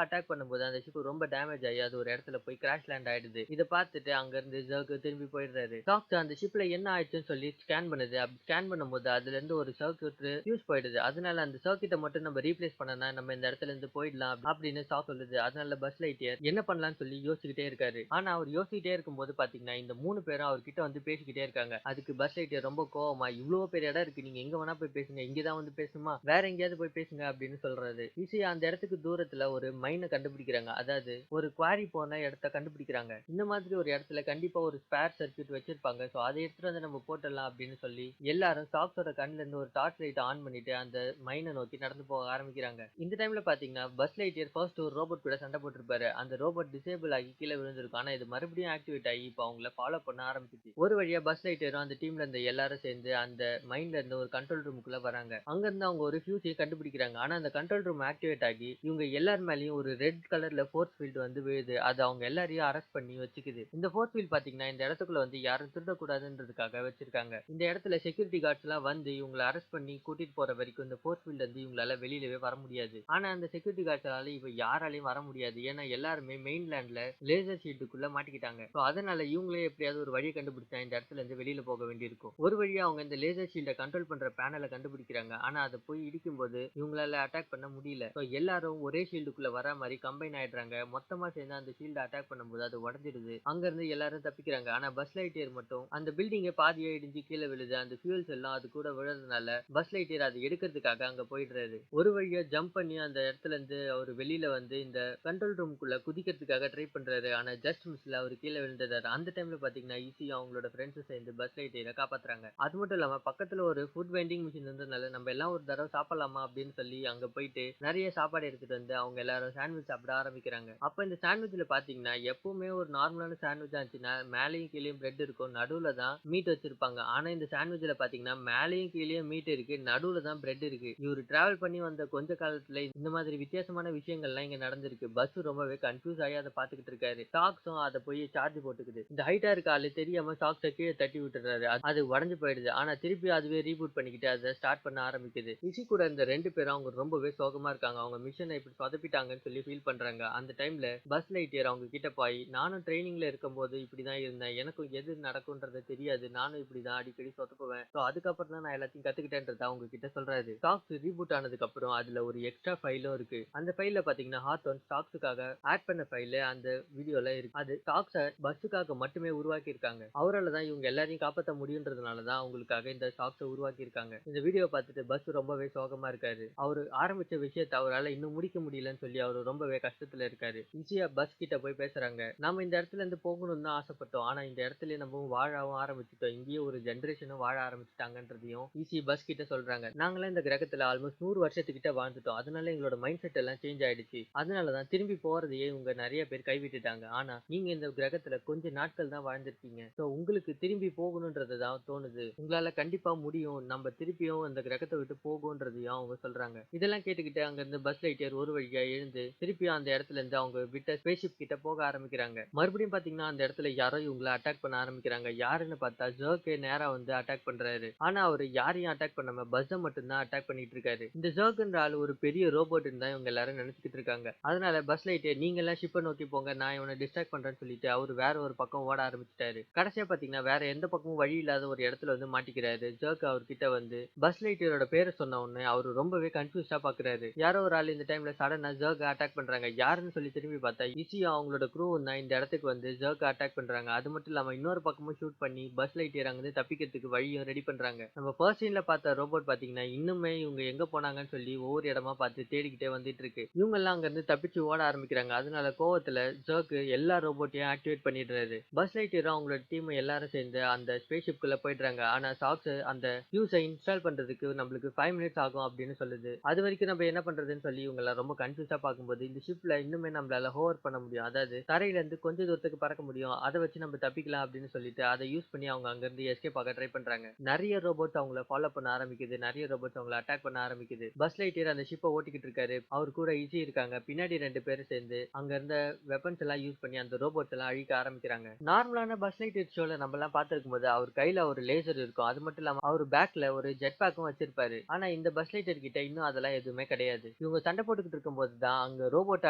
அட்டாக் பண்ணும்போது அந்த ஷிப் ரொம்ப டேமேஜ் ஆயி அது ஒரு இடத்துல போய் கிராஷ் லேண்ட் ஆயிடுது. இத பார்த்துட்டு அங்க இருந்து ஜெர்க் திரும்பி போயிடுறாரு. டாக்ஸ் அந்த ஷிப்ல என்ன ஆயிடுச்சுன்னு சொல்லி ஸ்கேன் பண்ணுது. அப்படி ஸ்கேன் பண்ணும்போது அதுல இருந்து ஒரு சர்க்யூட் ஃபியூஸ் போயிடுது. அதனால அந்த சர்க்யூட்ட மட்டும் நம்ம ரீப்ளேஸ் பண்ணனா நம்ம இந்த இடத்துல இருந்து போயிடலாம் அப்படின்னு ஷாக் சொல்லுது. அதனால பஸ் லைட்டியர் என்ன பண்ணலாம்னு சொல்லி யோசிச்சுக்கிட்டே இருக்காரு. ஆனா அவர் யோசிச்சுக்கிட்டே இருக்கும்போது பாத்தீங்கன்னா இந்த 3 பேரும் அவர்கிட்ட வந்து பேசிக்கிட்டே இருக்காங்க. அதுக்கு பஸ் லைட்டியர் ரொம்ப கோவமா இவ்வளவு பெரிய இடம் இருக்கு. நீங்க எங்க வேணா போய் பேசுங்க. இங்கதான் வந்து பேசணுமா? வேற எங்கேயாவது போய் பேசுங்க அப்படின்னு சொல்றாரு. ஈஸியா அந்த இடத்துக்கு தூரத்துல ஒரு மைனை கண்டுபிடிக்கிறாங்க. அதாவது ஒரு குவாரி போன இடத்த கண்டுபிடிக்கிறாங்க. இந்த மாதிரி ஒரு இடத்துல கண்டிப்பா ஒரு ஸ்பேர் சர்க்யூட் வச்சிருப்பாங்க. சோ அதை எடுத்துட்டு வந்து நம்ம போட்டுடலாம் அப்படின்னு சொல்லி எல்லாரும் சாக்ஸோட கண்ணுல இருந்து ஒரு டார்ச் லைட் ஆன் பண்ணிட்டு அந்த மைனை நோக்கி நடந்து போக ஆரம்பிக்கிறாங்க. இந்த டைம்ல பாத்தீங்கன்னா பஸ் லைட்டியர் ஃபர்ஸ்ட் ஒரு ரோபோட் கூட சண்டை போட்டிருப்பாரு. அந்த ரோபோட் டிசேபிள் ஆகி கீழே விழுந்திருக்கும். ஆனா இது மறுபடியும் ஆக்டிவேட் ஆகி இப்போ அவங்கள ஃபாலோ பண்ண ஆரம்பிச்சிச்சு. ஒரு வழியா பஸ் லைட்டியரும் அந்த டீம்ல இருந்த எல்லாரும் சேர்ந்து அந்த மைண்ட்ல இருந்து ஒரு கண்ட்ரோல் ரூமுக்குள்ள வராங்க. அங்க இருந்து அவங்க ஒரு ஃபியூஸையும் கண்டுபிடிக்கிறாங்க. ஆனா அந்த கண்ட்ரோல் ரூம் ஆக்டிவேட் ஆகி இவங்க எல்லார் மேலயும் ஒரு ரெட் கலர்ல ஃபோர்ஸ் ஃபீல்ட் வந்து விழுது. அது அவங்க எல்லாரையும் அரெஸ்ட் பண்ணி வச்சுக்குது. இந்த ஃபோர்ஸ் ஃபீல்ட் பாத்தீங்கன்னா இந்த இடத்துக்குள்ள வந்து யாரும் திருடக்கூடாதுன்றதுக்காக வச்சிருக்காங்க. இந்த இடத்துல செக்யூரிட்டி கார்ட்ஸ் எல்லாம் வந்து இவங்களை அரெஸ்ட் பண்ணி கூட்டிட்டு போற வரைக்கும் இந்த ஃபோர்ஸ் ஃபீல்ட் வந்து இவங்களால வெளியிலவே வர முடியாது. ஆனா அந்த செக்யூரிட்டி கார்ட்ஸால இப்ப யாராலையும் வர முடியாது. ஏன்னா எல்லாருமே மெயின்லேண்ட்ல லேசர் ஷீல்டுக்குள்ள மாட்டிக்கிட்டாங்க. சோ அதனால இவங்களே எப்படியாவது ஒரு வழியை கண்டுபிடிச்சா இந்த இடத்துல இருந்து வெளியில போக வேண்டியிருக்கும். ஒரு வழியா அவங்க இந்த லேசர் ஷீல்டை கண்ட்ரோல் பண்ற பேனலை கண்டுபிடிக்கிறாங்க. ஆனா அதை போய் இடிக்கும்போது இவங்களால அட்டாக் பண்ண முடியல. சோ எல்லாரும் ஒரே ஷீல்டுக்குள்ள வர மாதிரி கம்பைன் ஆயிடுறாங்க. மொத்தமா சேர்ந்து அந்த ஷீல்டை அட்டாக் பண்ணும்போது அது உடஞ்சிடுது. அங்க இருந்து எல்லாரும் தப்பிக்கிறாங்க. ஆனா பஸ் லைட்டியர் மட்டும் அந்த பில்டிங்கை பாதியா இடிஞ்சு கீழே விழுது. அந்த ஃபியூல்ஸ் எல்லாம் அது கூட விழுறதுனால பஸ் லைட்டியர் அதை எடுக்கிறதுக்காக அங்க போயிடுறாரு. ஒரு வழியா ஜம்ப் பண்ணி அந்த இடத்துல இருந்து அவர் வெளியில வந்து இந்த கண்ட்ரோல் ரூம்குள்ள குதிக்கிறதுக்காக ட்ரை பண்றாரு. ஆனா ஜஸ்ட் மிஸ்ல அவர் கீழே விழுந்துட்டாரு. அந்த டைம்ல பாத்தீங்கன்னா ஈஸியா அவங்களோட ஃப்ரெண்ட்ஸ் சேர்ந்து பஸ் லைட்டியரை காப்பாத்துறாங்க. அது மட்டும் இல்லாம பக்கத்துல ஒரு ஃபுட் வெண்டிங் மிஷின் இருந்ததுனால நம்ம எல்லாம் ஒரு தடவை சாப்பிடலாமா அப்படின்னு சொல்லி அங்க போயிட்டு நிறைய சாப்பாடு எடுத்துட்டு வந்து அவங்க எல்லாரும் சாண்ட்விச் சாப்பிட ஆரம்பிக்கிறாங்க. அப்ப இந்த சாண்ட்விச்ல பாத்தீங்கன்னா எப்பவுமே ஒரு நார்மலான சாண்ட்விச் ஆச்சுன்னா மேலேயும் கீழேயும் பிரெட் இருக்கும், நடுவுல தான் மீட் வச்சிருப்பாங்க. ஆனா இந்த சாண்ட்விச்ல பாத்தீங்கன்னா மேலேயும் கீழேயும் மீட் இருக்கு, நடுவுல தான் பிரெட் இருக்கு. இவரு டிராவல் பண்ணி வந்த கொஞ்ச காலத்துல இந்த மாதிரி வித்தியாசமான விஷயங்கள்லாம் இங்க நடந்திருக்கு. பஸ் ரொம்பவே கன்ஃபியூஸ் ஆகி அதை பாத்துக்கிட்டு இருக்காரு. டாக்ஸும் அதை போய் சார்ஜ் போட்டுக்குது. இந்த ஹைட்டா இருக்க ஆளு தெரியாம டாக்ஸை கீழே தட்டி விட்டுறாரு. அது உடஞ்சு போயிடுது. ஆனா திருப்பி அதுவே ரீபூட் பண்ணிக்கிட்டு அதை ஸ்டார்ட் பண்ண ஆரம்பிக்குது. இசி கூட இந்த 2 பேரும் அவங்க ரொம்பவே சோகமா இருக்காங்க. அவங்க மிஷனை இப்படி சொதப்பிட்டாங்கன்னு சொல்லி ஃபீல் பண்றாங்க. அந்த டைம்ல பஸ் லைட்டியர் அவங்க கிட்ட போய் நானும் ட்ரைனிங்ல இருக்கும்போது இப்படிதான் இருந்தேன். எனக்கும் எது நடக்கும்ன்றது தெரியாது. நானும் இப்படிதான் அடிக்கடி சொதப்புவேன். சோ அதுக்கப்புறம் தான் நான் எல்லாத்தையும் கத்துக்கிட்டேன்றத அவங்க கிட்ட சொல்றாரு. ஸ்டாக்ஸ் ரீபூட் ஆனதுக்கு அப்புறம் அதுல ஒரு எக்ஸ்ட்ரா ஃபைலும் இருக்கு. அந்த ஃபைல்ல பாத்தீங்கன்னா ஹார்ட் ஸ்டாக்ஸுக்காக ஆட் பண்ண ஃபைல் அந்த வீடியோல இருக்கு. அது ஸ்டாக்ஸை பஸ்ஸுக்காக மட்டுமே உருவாக்கி இருக்காங்க. அவரால் தான் இவங்க எல்லாரையும் காப்பாற்ற முடியுன்றதுனால தான் அவங்களுக்காக இந்த ஸ்டாக்ஸை உருவாக்கி இருக்காங்க. இந்த வீடியோ பார்த்துட்டு பஸ் ரொம்பவே சோகமா இருக்காரு. அவரு ஆரம்பிச்ச விஷயத்தை அவரால் இன்னும் முடிக்க முடியலன்னு சொல்லி அவரு ரொம்பவே கஷ்டத்துல இருக்காரு. ஈஸியா பஸ் கிட்ட போய் பேசுறாங்க. நாம இந்த இடத்துல இருந்து போகணும்னு தான் ஆசைப்பட்டோம். ஆனா இந்த இடத்துல நம்ம வாழவும் ஆரம்பிச்சுட்டோம். இங்கேயே ஒரு ஜெனரேஷனும் வாழ ஆரம்பிச்சுட்டாங்கன்றதையும் ஈஸி பஸ் கிட்ட சொல்றாங்க. நாங்களாம் இந்த கிரகத்துல ஆல்மோஸ்ட் 100 வருஷத்துக்கிட்ட வாழ்ந்துட்டோம். அதனால எங்களோட மைண்ட் செட் எல்லாம் சேஞ்ச் ஆயிடுச்சு. அதனாலதான் திரும்பி போறதையே இவங்க நிறைய பேர் கைவிட்டுட்டாங்க. ஆனா நீங்க இந்த கிரகத்துல கொஞ்ச நாட்கள் தான் வாழ்ந்திருக்கீங்க. சோ உங்களுக்கு திரும்பி போகணும்ன்றது தான் தோணுது. உங்களால கண்டிப்பா முடியும். நம்ம திருப்பியும் அந்த கிரகத்தை விட்டு போகும்ன்றதையும் அவங்க சொல்றாங்க. இதெல்லாம் கேட்டுக்கிட்டு அங்க இருந்து பஸ் லைட்டியர் ஒரு வழியா எழுந்து திருப்பியும் அந்த இடத்துல இருந்து அவங்க விட்ட ஸ்பேஸ்ஷிப் கிட்ட போக ஆரம்பிக்கிறாங்க. மறுபடியும் பாத்தீங்கன்னா அந்த இடத்துல யாரோ இவங்களை அட்டாக் பண்ண ஆரம்பிக்கிறாங்க. யாருன்னு பார்த்தா ஜர்க்கே நேரா வந்து அட்டாக் பண்றாரு. ஆனா அவரு யாரையும் அட்டாக் பண்ணாம பஸ்ஸை மட்டும் தான் அட்டாக் பண்ணிட்டு இருக்காரு. இந்த ஜர்க்ன்ற ஆள் ஒரு பெரிய ரோபோட்னு தான் இவங்க எல்லாரும் நினைச்சுக்கிட்டு இருக்காங்க. அதனால பஸ் லைட்டியர் நீங்க எல்லாம் ஷிப்பை நோக்கி போங்க, நான் இவனை டிஸ்ட்ராக்ட் பண்றேன்னு சொல்லிட்டு அவரு வேற ஒரு பக்கம் ஓட ஆரம்பிச்சிட்டாரு. கடைசியா பாத்தீங்கன்னா வேற எந்த பக்கமும் வழி இல்லாத ஒரு இடத்துல வந்து மாட்டிக்கிறாரு. ஜர்க் அவர்கிட்ட வந்து பஸ் லைட்டியரோட பேரை சொன்ன உடனே அவரு ரொம்பவே கன்ஃபியூஸ்டா பாக்குறாரு. யாரோ ஒரு ஆள் இந்த டைம்ல சடனா ஜர்க் அட்டாக் பண்றாங்க. யாருன்னு சொல்லி திரும்பி பார்த்தா ஈஸியா அவங்களோட க்ரூ தான் இந்த இடத்துக்கு வந்து ஜர்க் அட்டாக் பண்றாங்க. அது மட்டும் இல்லாம இன்னொரு பக்கமும் ஷூட் பண்ணி பஸ் லைட்டியர் அங்கிருந்து தப்பிக்கிறதுக்கு வழியும் ரெடி பண்றாங்க. நம்ம ஃபர்ஸ்ட் சீன்ல பார்த்த ரோபோட் பாத்தீங்கன்னா இன்னுமே இவங்க எங்க போனாங்கன்னு சொல்லி ஒவ்வொரு இடமா பார்த்து தேடிக்கிட்டே வந்துட்டு இருக்கு. இவங்க எல்லாம் அங்க இருந்து தப்பிச்சு ஓட ஆரம்பிக்கிறாங்க. அதனால கோவத்துல ஜர்க் எல்லா ரோபோட்டையும் ஆக்டிவேட் பண்ணிடுறாரு. பஸ் லைட்டியரும் அவங்களோட டீம் எல்லாரும் சேர்ந்து அந்த ஸ்பேஸ்ஷிப்குள்ள போயிடுறாங்க. ஆனா சாக்ஸ் அந்த ஃபியூஸை இன்ஸ்டால் பண்றதுக்கு நம்மளுக்கு 5 மினிட்ஸ் ஆகும் அப்படின்னு சொல்லுது. அது வரைக்கும் நம்ம என்ன பண்றதுன்னு சொல்லி இவங்க எல்லாம் ரொம்ப கன்ஃபியூஸா பார்க்கும்போது இந்த ஷிப்ல இன்னுமே நம்மளால ஹோவர் பண்ண முடியும். அதாவது தரையில இருந்து கொஞ்ச தூரத்துக்கு பறக்க முடியும். அதை வச்சு நம்ம தப்பிக்கலாம் அப்படின்னு சொல்லிட்டு அதை யூஸ் பண்ணி அவங்க அங்க இருந்து எஸ்கேப் ஆக ட்ரை பண்றாங்க. நிறைய ரோபோட்ஸ் அவங்கள ஃபாலோ பண்ண ஆரம்பிக்குது. நிறைய ரோபோட்ஸ் அவங்கள அட்டாக் பண்ண ஆரம்பிக்குது. பஸ் லைட்டியர் அந்த ஷிப்பை ஓட்டிக்கிட்டு இருக்காரு. அவர் கூட ஈஸி இருக்காங்க. பின்னாடி 2 பேரும் சேர்ந்து அங்க இருந்த வெப்பன்ஸ் எல்லாம் யூஸ் பண்ணி அந்த ரோபோட்ஸ் எல்லாம் அழிக்க ஆரம்பிக்கிறாங்க. நார்மலான நார்மலான பஸ் லைட் ஷோல நம்ம எல்லாம் பார்த்திருக்கும் போது அவர் கையில ஒரு லேசர் இருக்கும். அது மட்டும் இல்லாம அவர் பேக்ல ஒரு ஜெட் பேக்கும் வச்சிருப்பாரு. ஆனா இந்த பஸ் லைட்டர் கிட்ட இன்னும் அதெல்லாம் எதுவுமே கிடையாது. இவங்க சண்டை போட்டுக்கிட்டு இருக்கும்போது தான் அங்க ரோபோட்ட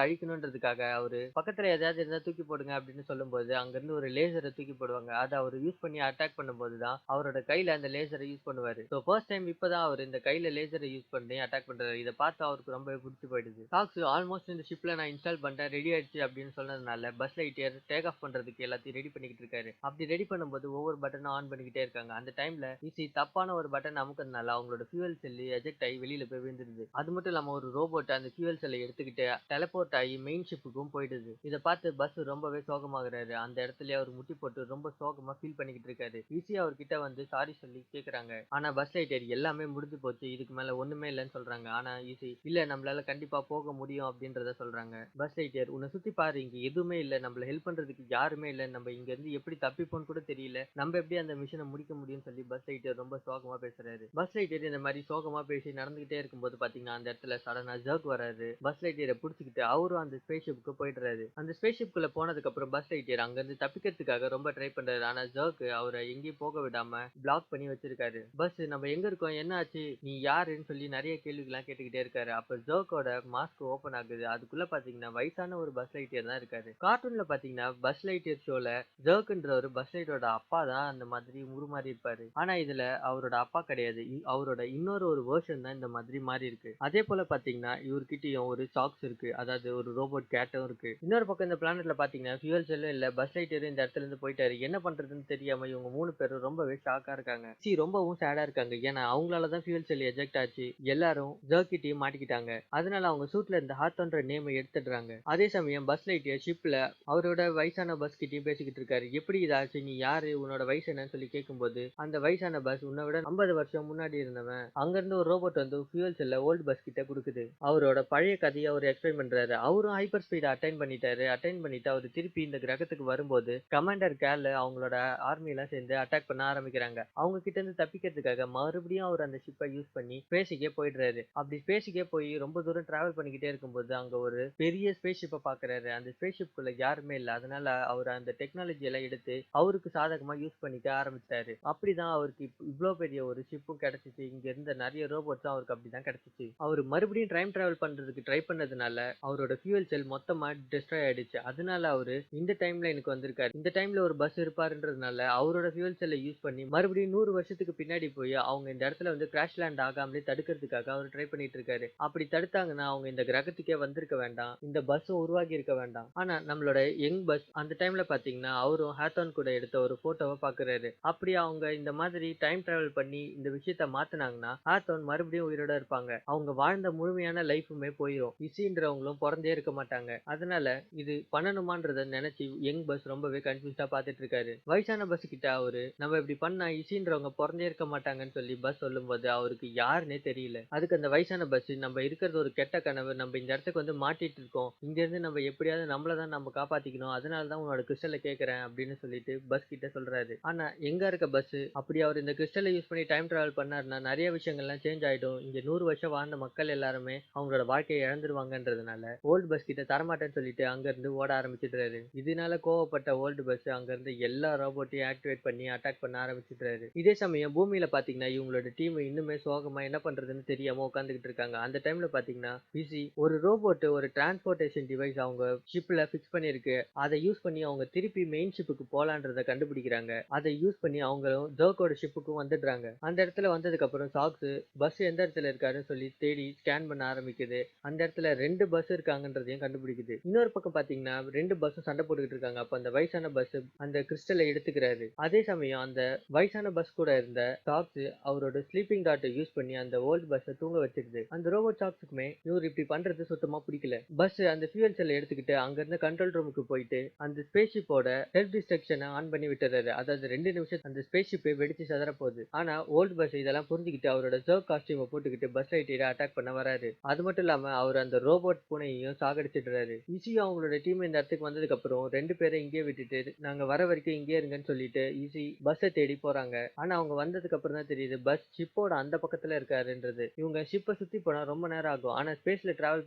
அழிக்கணும்ன்றதுக்காக அவரு பக்கத்துல ஏதாவது இருந்தா தூக்கி போடுங்க அப்படின்னு சொல்லும்போது அங்க இருந்து ஒரு லேசரை தூக்கி போடுவாங்க. அதை அவர் யூஸ் பண்ணி அட்டாக் பண்ணும்போது தான் அவரோட கையில அந்த லேசரை யூஸ் பண்ணுவாரு. ஸோ ஃபர்ஸ்ட் டைம் இப்பதான் அவர் இந்த கையில லேசரை யூஸ் பண்ணி அட்டாக் பண்றாரு. இதை பார்த்து அவருக்கு ரொம்பவே பிடிச்சி போயிடுது. டாக்ஸ் ஆல்மோஸ்ட் இந்த ஷிப்ல நான் இன்ஸ்டால் பண்ணிட்டேன், ரெடி ஆயிடுச்சு அப்படின்னு சொன்னதுனால பஸ் லைட்டியர் டேக் ஆஃப் பண்றதுக்கு எல்லாத்தையும் ரெடி பண்ணிக்கிட்டு இருக்காரு. அப்படி ரெடி பண்ணும்போது ஒவ்வொரு பட்டனும் ஆன் பண்ணிக்கிட்டே இருக்காங்க. அந்த டைம்ல ஈஸி தப்பான ஒரு பட்டன் அமுக்கிறதுனால அவங்களோட ஃபியூவல் செல்லு எஜெக்ட் ஆகி வெளியில போய் விழுந்துருது. அது மட்டும் இல்லாம ஒரு ரோபோட் அந்த ஃபியூவல் செல்லை எடுத்துக்கிட்டு டெலபோர்ட் ஆகி மெயின் ஷிப்புக்கும் போயிடுது. இதை பார்த்து பஸ் ரொம்பவே சோகமாகறாரு. அந்த இடத்துல அவர் முட்டி போட்டு ரொம்ப சோகமா ஃபீல் பண்ணிக்கிட்டு இருக்காரு. ஈஸி அவர்கிட்ட வந்து சாரி சொல்லி கேக்குறாங்க. ஆனா பஸ் லைட்டர் எல்லாமே முடிஞ்சு போச்சு, இதுக்கு மேல ஒண்ணுமே இல்லைன்னு சொல்றாங்க. ஆனா ஈஸி இல்ல, நம்மளால கண்டிப்பா போக முடியும் அப்படின்றத சொல்றாங்க. பஸ் லைட்டர் உன்னை சுத்தி பாரு, இங்க எதுவுமே இல்ல, நம்மள ஹெல்ப் பண்றதுக்கு யாருமே இல்ல, நம்ம இங்க இருந்து எப்படி தப்பிப்போன்னு கூட தெரியல, நம்ம எப்படி அந்த மிஷனை முடிக்க முடியும்னு சொல்லி பஸ் லைட்டர் ரொம்ப சோகமா பேசுறாரு. பஸ் லைட்டர் இந்த மாதிரி சோகமா பேசி நடந்துகிட்டே இருக்கும்போது பாத்தீங்கன்னா அந்த இடத்துல சடனா ஜர்க் வராரு. பஸ் லைட்டரை புடிச்சுக்கிட்டு அவரும் அந்த ஸ்பேஸ் ஷிப்புக்கு போயிடுறாரு. அந்த ஸ்பேஸ் ஷிப்குள்ள போனதுக்கு அப்புறம் பஸ் லைட்டர் அங்க இருந்து தப்பிக்கிறதுக்காக ரொம்ப ட்ரை பண்றாரு. ஆனா ஜர்க் அவரை எங்கேயும் போக விடாம பிளாக் பண்ணி வச்சிருக்காரு. பஸ் நம்ம எங்க இருக்கோம், என்ன ஆச்சு, நீ யாருன்னு சொல்லி நிறைய கேள்விகள்லாம் கேட்டுக்கிட்டே இருக்காரு. அப்ப ஜர்க்கோட மாஸ்க் ஓபன் ஆகுது. அதுக்குள்ள பாத்தீங்கன்னா வயசான ஒரு பஸ் லைட்டர் தான் இருக்காரு. கார்ட்டூன்ல பாத்தீங்கன்னா பஸ் லைட்டர் ஷோல ஜர்க்ன்ற ஒரு பஸ் லைட்டரோட அப்பா தான் அந்த மாதிரி உருமாறி இருப்பாரு. ஆனா இதுல அவரோட அப்பா கிடையாது, அவரோட இன்னொரு ஒரு வெர்ஷன் தான் இந்த மாதிரி மாறி இருக்கு. அதே போல பாத்தீங்கன்னா இவர்கிட்டயும் ஒரு சாக்ஸ் இருக்கு, அதாவது ஒரு ரோபோட் கேட்டும் இருக்கு. இன்னொரு பக்கம் இந்த பிளானட்ல பாத்தீங்கன்னா ஃபியூல் செல்லும் இல்ல, பஸ் லைட்டர் இந்த இடத்துல இருந்து போயிட்டாரு. என்ன பண்றதுன்னு தெரியாம இவங்க 3 பேரும் ரொம்பவே ஷாக்கா இருக்காங்க. ரொம்பவும் சேடா இருக்காங்க. ஏன்னா அவங்களாலதான் ஃபியூல் செல் எஜெக்ட் ஆச்சு. எல்லாரும் ஜர்க்கிட்டையும் மாட்டிக்கிட்டாங்க. அதனால அவங்க சூட்ல இருந்த ஹாத்தோன்ற நேமை எடுத்துடுறாங்க. அதே சமயம் பஸ் லைட்டர் ஷிப்ல அவரோட வயசான பஸ் கிட்டயும் பேசிக்கிட்டு இருக்காரு. எப்படி இதாச்சு, நீ யாரு, உன்னோட வயசு என்னன்னு சொல்லி கேட்கும்போது அந்த வயசான பஸ் உன்னை விட 50 வருஷம் முன்னாடி இருந்தவன், அங்க இருந்து ஒரு ரோபோட் வந்து ஃபியூல் செல்ல ஓல்டு பஸ் கிட்ட கொடுக்குது. அவரோட பழைய கதையை அவர் எக்ஸ்பிளைன் பண்றாரு. அவரும் ஹைப்பர் ஸ்பீட் அட்டைன் பண்ணிட்டாரு. அட்டைன் பண்ணிட்டு அவர் திருப்பி இந்த கிரகத்துக்கு வரும்போது கமாண்டர் கேல் அவங்களோட ஆர்மி எல்லாம் சேர்ந்து அட்டாக் பண்ண ஆரம்பிக்கிறாங்க. அவங்க கிட்ட இருந்து தப்பிக்கிறதுக்காக மறுபடியும் அவர் அந்த ஷிப்பை யூஸ் பண்ணி ஸ்பேஸுக்கே போயிடுறாரு. அப்படி ஸ்பேஸுக்கே போய் ரொம்ப தூரம் டிராவல் பண்ணிக்கிட்டே இருக்கும்போது அங்க ஒரு பெரிய ஸ்பேஸ் ஷிப்பை பாக்குறாரு. அந்த ஸ்பேஸ் ஷிப்குள்ள யாருமே இல்ல. அதனால அவர் அந்த டெக்னாலஜி எல்லாம் எடுத்து அவருக்கு சாதகமா யூஸ் பண்ணிக்க ஆரம்பிச்சாரு. அப்படிதான் அவருக்கு இவ்வளவு பெரிய ஒரு ஷிப்பும் கிடைச்சிச்சு. இங்க இருந்த நிறைய ரோபோட்ஸும் அவருக்கு அப்படிதான் கிடைச்சிச்சு. அவர் மறுபடியும் டைம் டிராவல் பண்றதுக்கு ட்ரை பண்ணதுனால அவரோட ஃபியூல் செல் மொத்தமா டிஸ்ட்ராய் ஆயிடுச்சு. அதனால அவரு இந்த டைம்ல எனக்கு வந்திருக்காரு. இந்த டைம்ல ஒரு பஸ் இருப்பாருன்றதுனால அவரோட ஃபியூல் செல்லை யூஸ் பண்ணி மறுபடியும் 100 வருஷத்துக்கு பின்னாடி போய் அவங்க இந்த இடத்துல வந்து கிராஷ் லேண்ட் ஆகாமலே தடுக்கிறதுக்காக அவர் ட்ரை பண்ணிட்டு இருக்காரு. அப்படி தடுத்தாங்கன்னா அவங்க இந்த கிரகத்துக்கே வந்திருக்க வேண்டாம், இந்த பஸ்ஸும் உருவாகி இருக்க வேண்டாம். ஆனா நம்மளோட யங் பஸ் அந்த டைம்ல பாத்தீங்கன்னா அவரும் ஹாத்தோன் கூட எடுத்த ஒரு போட்டோவை பாக்குறாரு. அப்படி அவங்க இந்த மாதிரி டைம் டிராவல் பண்ணி இந்த விஷயத்த மாத்தினாங்கன்னா ஹாத்தோன் மறுபடியும் உயிரோட இருப்பாங்க. அவங்க வாழ்ந்த முழுமையான லைஃபுமே போயிடும். இசின்றவங்களும் பிறந்தே இருக்க மாட்டாங்க. அதனால இது பண்ணணுமான்றத நினைச்சு யங் பஸ் ரொம்பவே கன்ஃபியூஸ்டா பாத்துட்டு இருக்காரு. வயசான பஸ் கிட்ட அவரு நம்ம இப்படி பண்ணா இசின்றவங்க பிறந்தே இருக்க மாட்டாங்கன்னு சொல்லி பஸ் சொல்லும்போது அவருக்கு யாருன்னே தெரியல. அதுக்கு அந்த வயசான பஸ், நம்ம இருக்கிறது ஒரு கெட்ட கனவு, நம்ம இந்த இடத்துக்கு வந்து மாட்டிட்டு இருக்கோம், இங்க இருந்து நம்ம எப்படியாவது நம்மளதான் நம்ம காப்பாத்திக்கணும், அதனாலதான் உன்னோட கிறிஸ்டலை கேட்கறேன் அப்படின்னு சொல்லிட்டு பஸ் கிட்ட சொல்றாரு. ஆனா எங்க இருக்க பஸ், அப்படி அவர் இந்த கிறிஸ்டலை யூஸ் பண்ணி டைம் டிராவல் பண்ணாருன்னா நிறைய விஷயங்கள்லாம் சேஞ்ச் ஆயிடும். இங்க 100 வருஷம் வாழ்ந்த மக்கள் எல்லாருமே அவங்களோட வாழ்க்கையை இழந்துருவாங்கன்றதுனால ஓல்டு பஸ் கிட்ட தரமாட்டேன்னு சொல்லிட்டு அங்க இருந்து ஓட ஆரம்பிச்சிடுறாரு. இதனால கோவப்பட்ட ஓல்டு பஸ் அங்க இருந்து எல்லா ரோபோட்டையும் ஆக்டிவேட் பண்ணி அட்டாக் பண்ண ஆரம்பிச்சிடுறாரு. இதே சமயம் பூமியில பாத்தீங்கன்னா இவங்களோட டீம் இன்னுமே சோகமா என்ன பண்றதுன்னு தெரியாம உட்காந்துக்கிட்டு இருக்காங்க. அந்த டைம்ல பாத்தீங்கன்னா பிசி ஒரு ரோபோட் ஒரு டிரான்ஸ்போர்டேஷன் டிவைஸ் அவங்க ஷிப்ல பிக்ஸ் பண்ணிருக்கு. அதை யூஸ் பண்ணி அவங்க திருப்பி மெயின் ஷிப்புக்கு போலான்றத கண்டுபிடிக்கிறாங்க. அதை யூஸ் பண்ணி அவங்களும் ஜர்க்கோட ஷிப்புக்கும் வந்துடுறாங்க. அந்த இடத்துல வந்ததுக்கு அப்புறம் சாக்ஸ் பஸ் எந்த இடத்துல இருக்காருன்னு சொல்லி தேடி ஸ்கேன் பண்ண ஆரம்பிக்குது. அந்த இடத்துல 2 பஸ் இருக்காங்கன்றதையும் கண்டுபிடிக்குது. இன்னொரு பக்கம் பாத்தீங்கன்னா 2 பஸ்ஸும் சண்டை போட்டுக்கிட்டு இருக்காங்க. அப்ப அந்த வயசான பஸ் அந்த கிறிஸ்டலை எடுத்துக்கிறாரு. அதே சமயம் அந்த வயசான பஸ் கூட இருந்த சாக்ஸ் அவரோட ஸ்லீப்பிங் டாட்டை யூஸ் பண்ணி அந்த ஓல்டு பஸ்ஸை தூங்க வச்சிருது. அந்த ரோபோட் சாக்ஸுக்குமே இவர் இப்படி பண்றது சுத்தமா பிடிக்கல. பஸ் அந்த ஃபியூல் செல்லை எடுத்துக்கிட்டு அங்க இருந்த கண்ட்ரோல் ரூமுக்கு போயிட்டு அந்த ஸ்பேஸ் ஷிப்போட செல்ஃப் டிஸ்ட்ரக்ஷனை ஆன் பண்ணி விட்டுறாரு. அதாவது 2 நிமிஷம் அந்த ஸ்பேஸ் ஷிப்பை வெடிச்சு சதற போகுது. ஆனா ஓல்டு பஸ் இதெல்லாம் புரிஞ்சுக்கிட்டு அவரோட ஜர்க் காஸ்டியூமை போட்டுக்கிட்டு பஸ் லைட்டை அட்டாக் பண்ண வராரு. அது மட்டும் இல்லாம அவர் அந்த ரோபோட் பூனையையும் சாகடிச்சிடுறாரு. ஈஸி அவங்களோட டீம் இந்த இடத்துக்கு வந்ததுக்கு அப்புறம் 2 பேரை இங்கே விட்டுட்டு நாங்க வர வரைக்கும் இங்கே இருங்கன்னு சொல்லிட்டு ஈஸி பஸ்ஸை தேடி போறாங்க. ஆனா அவங்க வந்ததுக்கு அப்புறம் தான் தெரியுது பஸ் ஷிப்போட அந்த பக்கத்துல இருக்காருன்றது. இவங்க ஷிப்பை சுத்தி போனா ரொம்ப நேரம் ஆகும். ஆனா ஸ்பேஸ்ல டிராவல்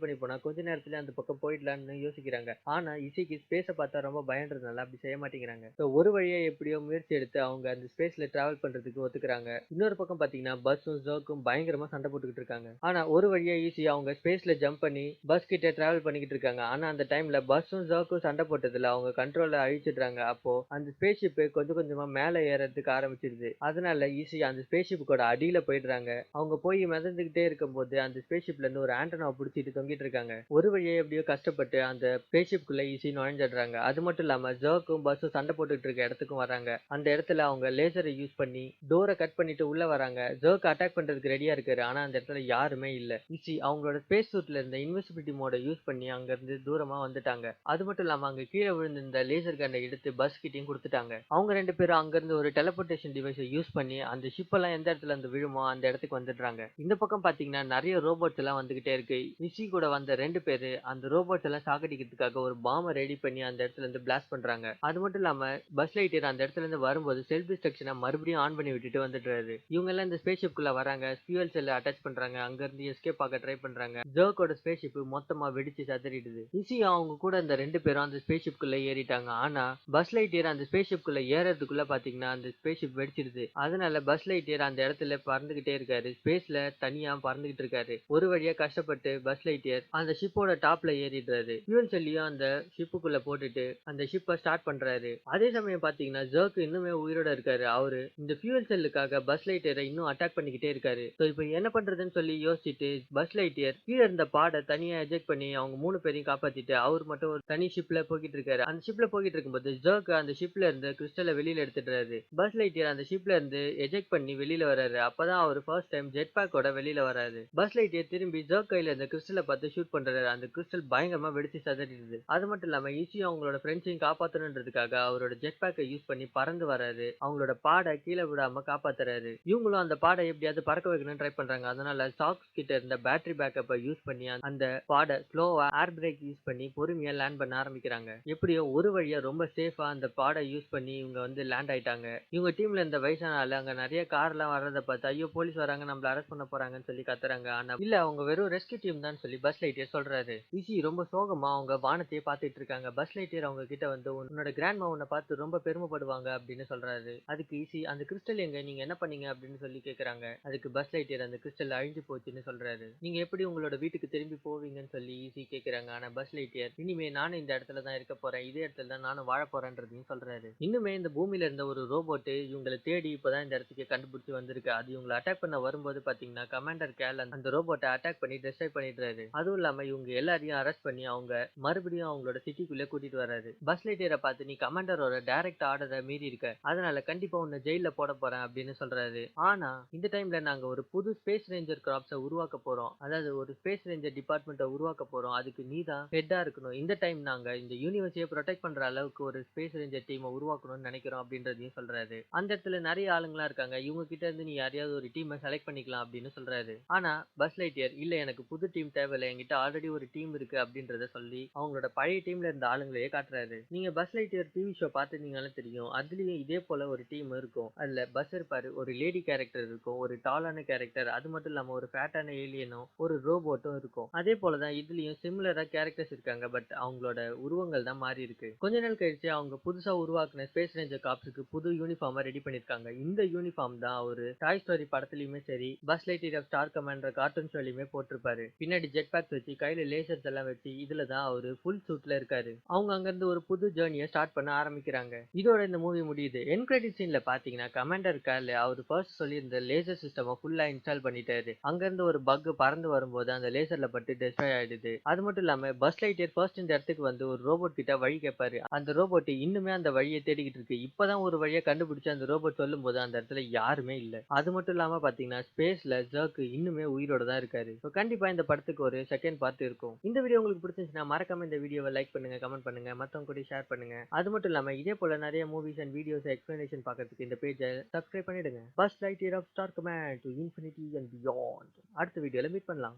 பண்ணி போனா கொஞ்ச நேரத்துல அந்த பக்கம் போயிடலாம்னு யோசிக்கிறாங்க. ஆனா இசிக்கு ஸ்பேஸை பார்த்தா ரொம்ப பயன்றதுனால அப்படி செய்ய மாட்டேங்கிறாங்க. ஸோ ஒரு வழியா எப்படியோ முயற்சி எடுத்து அவங்க அந்த ஸ்பேஸ்ல டிராவல் பண்றதுக்கு ஒத்துக்குறாங்க. இன்னொரு பக்கம் பாத்தீங்கன்னா பஸ்ஸும் ஜர்க்கும் பயங்கரமா சண்டை போட்டுக்கிட்டு இருக்காங்க. ஆனா ஒரு வழியா ஈஸியா அவங்க ஸ்பேஸ்ல ஜம்ப் பண்ணி பஸ் கிட்ட டிராவல் பண்ணிக்கிட்டு இருக்காங்க. ஆனா அந்த டைம்ல பஸ்ஸும் ஜர்க்கும் சண்டை போட்டதுல அவங்க கண்ட்ரோலை அழிச்சிடுறாங்க. அப்போ அந்த ஸ்பேஸ் ஷிப் கொஞ்சம் கொஞ்சமா மேல ஏறதுக்கு ஆரம்பிச்சிருது. அதனால ஈஸியா அந்த ஸ்பேஸ் ஷிப்புக்கோட அடியில போயிடுறாங்க. அவங்க போய் மிதந்துகிட்டே இருக்கும்போது அந்த ஸ்பேஸ் ஷிப்ல இருந்து ஒரு ஆண்டனாவை பிடிச்சிட்டு தொங்கிட்டு இருக்காங்க. ஒரு வழியா எப்படியோ கஷ்டப்பட்டு அந்த ஸ்பேஸ் ஷிப்குள்ள ஈஸி நுழைஞ்சிடுறாங்க. அது மட்டும் இல்லாம ஜர்க்கும் பஸ்ஸும் சண்டை போட்டுட்டு இருக்க இடத்துக்கும் வராங்க. அந்த இடத்துல அவங்க லேசரை யூஸ் பண்ணி டோரை கட் பண்ணிட்டு உள்ள வராங்க. ஜர்க் அட்டாக் பண்றதுக்கு ரெடியா இருக்காரு. ஆனா அந்த இடத்துல யாருமே இல்ல. ஈஸி அவங்களோட ஸ்பேஸ் சூட்ல இருந்த இன்விசிபிலிட்டி மோட யூஸ் பண்ணி அங்க இருந்து தூரமா வந்துட்டாங்க. அது மட்டும் இல்லாம அங்க கீழே விழுந்திருந்த லேசர் கன்னை எடுத்து பஸ் கிட்டயும் கொடுத்துட்டாங்க. அவங்க 2 பேரும் அங்க இருந்து ஒரு டெலிபோர்டேஷன் டிவைஸை யூஸ் பண்ணி அந்த ஷிப் எல்லாம் எந்த இடத்துல இருந்து விழுமோ அந்த இடத்துக்கு வந்துடுறாங்க. இந்த பக்கம் பாத்தீங்கன்னா நிறைய ரோபோட்ஸ் எல்லாம் வந்துகிட்டே இருக்கு. இசி கூட வந்த 2 பேரு அந்த ரோபோட்ஸ் எல்லாம் சாகடிக்கிறதுக்காக ஒரு பாம்பை ரெடி பண்ணி அந்த இடத்துல இருந்து பிளாஸ்ட் பண்றாங்க. அது மட்டும் இல்லாம பஸ் லைட்டர் அந்த இடத்துல இருந்து வரும்போது செல்ஃப் டிஸ்ட்ரக்ஷனை மறுபடியும் ஆன் பண்ணி விட்டுட்டு வந்துடுறாரு. இவங்க எல்லாம் இந்த ஸ்பேஸ் ஷிப்குள்ள வராங்க. ஃபியூல் செல்ல அட்டாச் பண்றாங்க. அங்க இருந்து எஸ்கேப் ஆக ட்ரை பண்றாங்க. ஜர்க்கோட ஸ்பேஸ் ஷிப் மொத்தமா வெடிச்சு சதறிடுது. இசி அவங்க கூட இந்த 2 பேரும் அந்த ஸ்பேஸ் ஷிப்குள்ள ஏறிட்டாங்க. ஆனா பஸ் லைட்டர் அந்த ஸ்பேஸ் ஷிப்குள்ள ஏறதுக்குள்ள பாத்தீங்கன்னா அந்த ஸ்பேஸ் ஷிப் வெடிச்சிருது. அதனால பஸ் லைட்டர் அந்த இடத்துல பறந்துகிட்டே இருக்காரு. ஸ்பேஸ்ல தனியா பறந்துகிட்டு இருக்காரு. ஒரு வழியா கஷ்டப்பட்டு பஸ் லைட்டர் அந்த ஷிப்போட டாப்ல ஏறிடுறாரு. ஃபியூல் செல்லையும் அந்த ஷிப்புக்குள்ள போட்டுட்டு அந்த ஷிப்பை ஸ்டார்ட் பண்றாரு. அதே சமயம் பாத்தீங்கன்னா ஜர்க் இன்னுமே உயிரோட இருக்காரு. அவரு இந்த ஃபியூல் செல்லுக்காக பஸ் லைட்டரை இன்னும் அட்டாக் பண்ணிக்கிட்டே இருக்காரு. ஸோ இப்போ என்ன பண்றதுன்னு சொல்லி யோசிச்சுட்டு பஸ் லைட்டர் கீழே இருந்த பாடை தனியா எஜெக்ட் பண்ணி அவங்க 3 பேரையும் காப்பாத்திட்டு அவர் மட்டும் ஒரு தனி ஷிப்ல போய்கிட்டு இருக்காரு. அந்த ஷிப்ல போய்கிட்டு இருக்கும்போது ஜர்க் அந்த ஷிப்ல இருந்து கிறிஸ்டலை வெளியில எடுத்துடுறாரு. பஸ் லைட்டர் அந்த ஷிப்ல இருந்து எஜெக்ட் பண்ணி வெளியில வராரு. அப்பதான் அவர் ஃபர்ஸ்ட் டைம் ஜெட் பேக்கோட வெளியில வராரு. பஸ் லைட்டர் திரும்பி ஜர்க் கையில இருந்த கிறிஸ்டலை பார்த்து ஷூட் பண்றாரு. அந்த கிறிஸ்டல் பயங்கரமா வெடிச்சு சதறிடுது. அது மட்டும் இல்லாம ஈஸியா அவங்களோட ஃப்ரெண்ட்ஸையும் காப்பாத்தணுன்றதுக்காக அவரோட ஜெட் பேக்கை யூஸ் பண்ணி பறந்து வராரு. அவங்களோட பாடை கீழே விடாம காப்பாத்துறாரு. இவங்களும் அந்த பாடை எப்படியாவது பறக்க வைக்கணும்னு ட்ரை பண்றாங்க. அதனால சாக்ஸ் கிட்ட இருந்த பேட்டரி பேக்கப்பை யூஸ் பண்ணி அந்த பாடை ஸ்லோவா ஏர் பிரேக் யூஸ் பண்ணி பொறுமையா லேண்ட் பண்ண ஆரம்பிக்கிறாங்க. எப்படியோ ஒரு வழியா ரொம்ப சேஃபா அந்த பாடை யூஸ் பண்ணி இவங்க வந்து லேண்ட் ஆயிட்டாங்க. இவங்க டீம்ல இருந்த வயசான ஆளு அங்க நிறைய கார் எல்லாம் வர்றதை பார்த்து ஐயோ போலீஸ் வராங்க நம்மள அரெஸ்ட் பண்ண போறாங்கன்னு சொல்லி கத்துறாங்க. ஆனா இல்ல அவங்க வெறும் ரெஸ்கியூ டீம் தான் சொல்லி பஸ் லைட்டர் சொல்றாரு. ஈஸி ரொம்ப சோகமா அவங்க வானத்தையே பார்த்துட்டு இருக்காங்க. பஸ் லைட்டர் அவங்க கிட்ட வந்து உன்னோட கிராண்ட்மா உன்னை பார்த்து ரொம்ப பெருமைப்படுவாங்க அப்படின்னு சொல்றாரு. அதுக்கு ஈஸி அந்த கிறிஸ்டல் எங்க நீங்க என்ன பண்ணீங்க அப்படின்னு சொல்லி கேக்குறாங்க. அதுக்கு பஸ் லைட்டர் அந்த கிறிஸ்டல் அழிஞ்சு போச்சுன்னு சொல்றாரு. நீங்க எப்படி உங்களோட வீட்டுக்கு திரும்பி போவீங்கன்னு சொல்லி ஈஸி கேக்குறாங்க. ஆனா பஸ் லைட்டர் இனிமே நானும் இந்த இடத்துல தான் இருக்க போறேன், இதே இடத்துல தான் நானும் வாழ போறேன்றதையும் சொல்றாரு. இன்னுமே இந்த பூமியில இருந்த ஒரு ரோபோட் இவங்களை தேடி இப்பதான் இந்த இடத்துக்கு கண்டுபிடிச்சு வந்திருக்கு. அது இவங்களை அட்டாக் பண்ண வரும்போது பாத்தீங்கன்னா கமாண்டர் கேல் அந்த ரோபோட்டை அட்டாக் பண்ணி டிஸ்ட்ராய் பண்ணிடுறாரு. அதுவும் இல்லாம இவங்க எல்லாரையும் அரெஸ்ட் பண்ணி அவங்க மறுபடியும் அவங்களோட சிட்டிக்குள்ள கூட்டிட்டு வராரு. பஸ் லைட்டரை பார்த்து நீ கமாண்டரோட டைரக்ட் ஆர்டரை மீறி இருக்க, அதனால கண்டிப்பா உன்னை ஜெயில போட போறேன் அப்படின்னு சொல்றாரு. ஆனா இந்த டைம்ல நாங்க ஒரு புது ஸ்பேஸ் ரேஞ்சர் கிராப்ஸை உருவாக்க போறோம். அதாவது ஒரு ஸ்பேஸ் ரேஞ்சர் டிபார்ட்மெண்ட்டை உருவாக்க போறோம். அதுக்கு நீ தான் ஹெட்டா இருக்கணும். இந்த டைம் நாங்க இந்த யூனிவர்ஸையே ப்ரொடெக்ட் பண்ற அளவுக்கு ஒரு ஸ்பேஸ் ரேஞ்சர் டீமை உருவாக்கணும்னு நினைக்கிறோம் அப்படின்றதையும் சொல்றாரு. அந்த இடத்துல நிறைய ஆளுங்களா இருக்காங்க. இவங்க கிட்ட இருந்து நீ யாரையாவது ஒரு டீமை செலக்ட் பண்ணிக்கலாம் அப்படின்னு சொல்றாரு. ஆனா பஸ் லைட்டர் இல்ல எனக்கு புது டீம் தேவையில்லை, என்கிட்ட ஆல்ரெடி ஒரு டீம் இருக்கு அப்படின்றத சொல்லி அவங்களோட பழைய டீம்ல இருந்த ஆளுங்களையே காட்டுறாரு. நீங்க பஸ் லைட்டர் டிவி ஷோ பார்த்துட்டீங்கனாலே தெரியும். அதுலயும் இதே போல ஒரு டீம் இருக்கும். அதுல பஸ் இருப்பாரு, ஒரு லேடி கேரக்டர் இருக்கும், ஒரு டாலான கேரக்டர், அது மட்டும் இல்லாம ஒரு ஃபேட்டான ஏலியனும் ஒரு ரோபோட்டும் இருக்கும். அதே போலதான் இதுலயும் சிமிலரா கேரக்டர்ஸ் இருக்காங்க. பட் அவங்களோட உருவங்கள் தான் மாறி இருக்கு. கொஞ்ச நாள் கழிச்சு அவங்க புதுசா உருவாக்குன ஸ்பேஸ் ரேஞ்சர் காப்ஸுக்கு புது யூனிஃபார்ம் ரெடி பண்ணிருக்காங்க. இந்த யூனிஃபார்ம் தான் ஒரு டாய் ஸ்டோரி படத்துலயுமே சரி, Buzz Lightyear of Star Commander cartoon ஷோலயுமே போட்டிருப்பாரு. பின்னாடி ஜெட் பேக்ஸ் வச்சு கையில லேசர்ஸ் எல்லாம் வச்சு இதுல தான் அவரு ஃபுல் சூட்ல இருக்காரு. அவங்க அங்க இருந்து ஒரு புது ஜேர்னியை ஸ்டார்ட் பண்ண ஆரம்பிக்கிறாங்க. இதோட இந்த மூவி முடியுது. என் கிரெடிட் சீன்ல பாத்தீங்கன்னா கமாண்டர் கேல் அவர் ஃபர்ஸ்ட் சொல்லி இந்த லேசர் சிஸ்டம் ஃபுல்லா இன்ஸ்டால் பண்ணிட்டாரு. அங்க இருந்து ஒரு பக் பறந்து வரும்போது அந்த லேசர்ல பட்டு டெஸ்ட்ராய் ஆயிடுது. அது மட்டும் இல்லாம பஸ் லைட்டர் ஃபர்ஸ்ட் இந்த இடத்துக்கு வந்து ஒரு ரோபோட் கிட்ட வழி கேட்பாரு. அந்த ரோபோட் இன்னுமே அந்த வழியை தேடிக்கிட்டு இருக்கு. இப்பதான் ஒரு வழியை கண்டுபிடிச்சு அந்த ரோபோட் சொல்லும் போது அந்த இடத்துல யாருமே இல்ல. அது மட்டும் இல்லாம பாத்தீங்கன்னா ஸ்பேஸ்ல ஜர்க் இன்னுமே உயிரோட தான் இருக்காரு. கண்டிப்பா இந்த படத்துக்கு ஒரு செகண்ட் பார்ட் இருக்கும். இந்த வீடியோ உங்களுக்கு பிடிச்சிருந்துச்சுன்னா மறக்காம இந்த வீடியோவை லைக் பண்ணுங்க, கமெண்ட் பண்ணுங்க, மத்தவங்க கூட ஷேர் பண்ணுங்க. அது மட்டும் இல்லாம இதே போல நிறைய மூவிஸ் அண்ட் வீடியோஸ் எக்ஸ்பிளனேஷன் பார்க்கறதுக்கு இந்த பேஜை சப்ஸ்கிரைப் பண்ணிடுங்க. Buzz Lightyear of Star Command to infinity and beyond. அடுத்த வீடியோல மீட் பண்ணலாம்.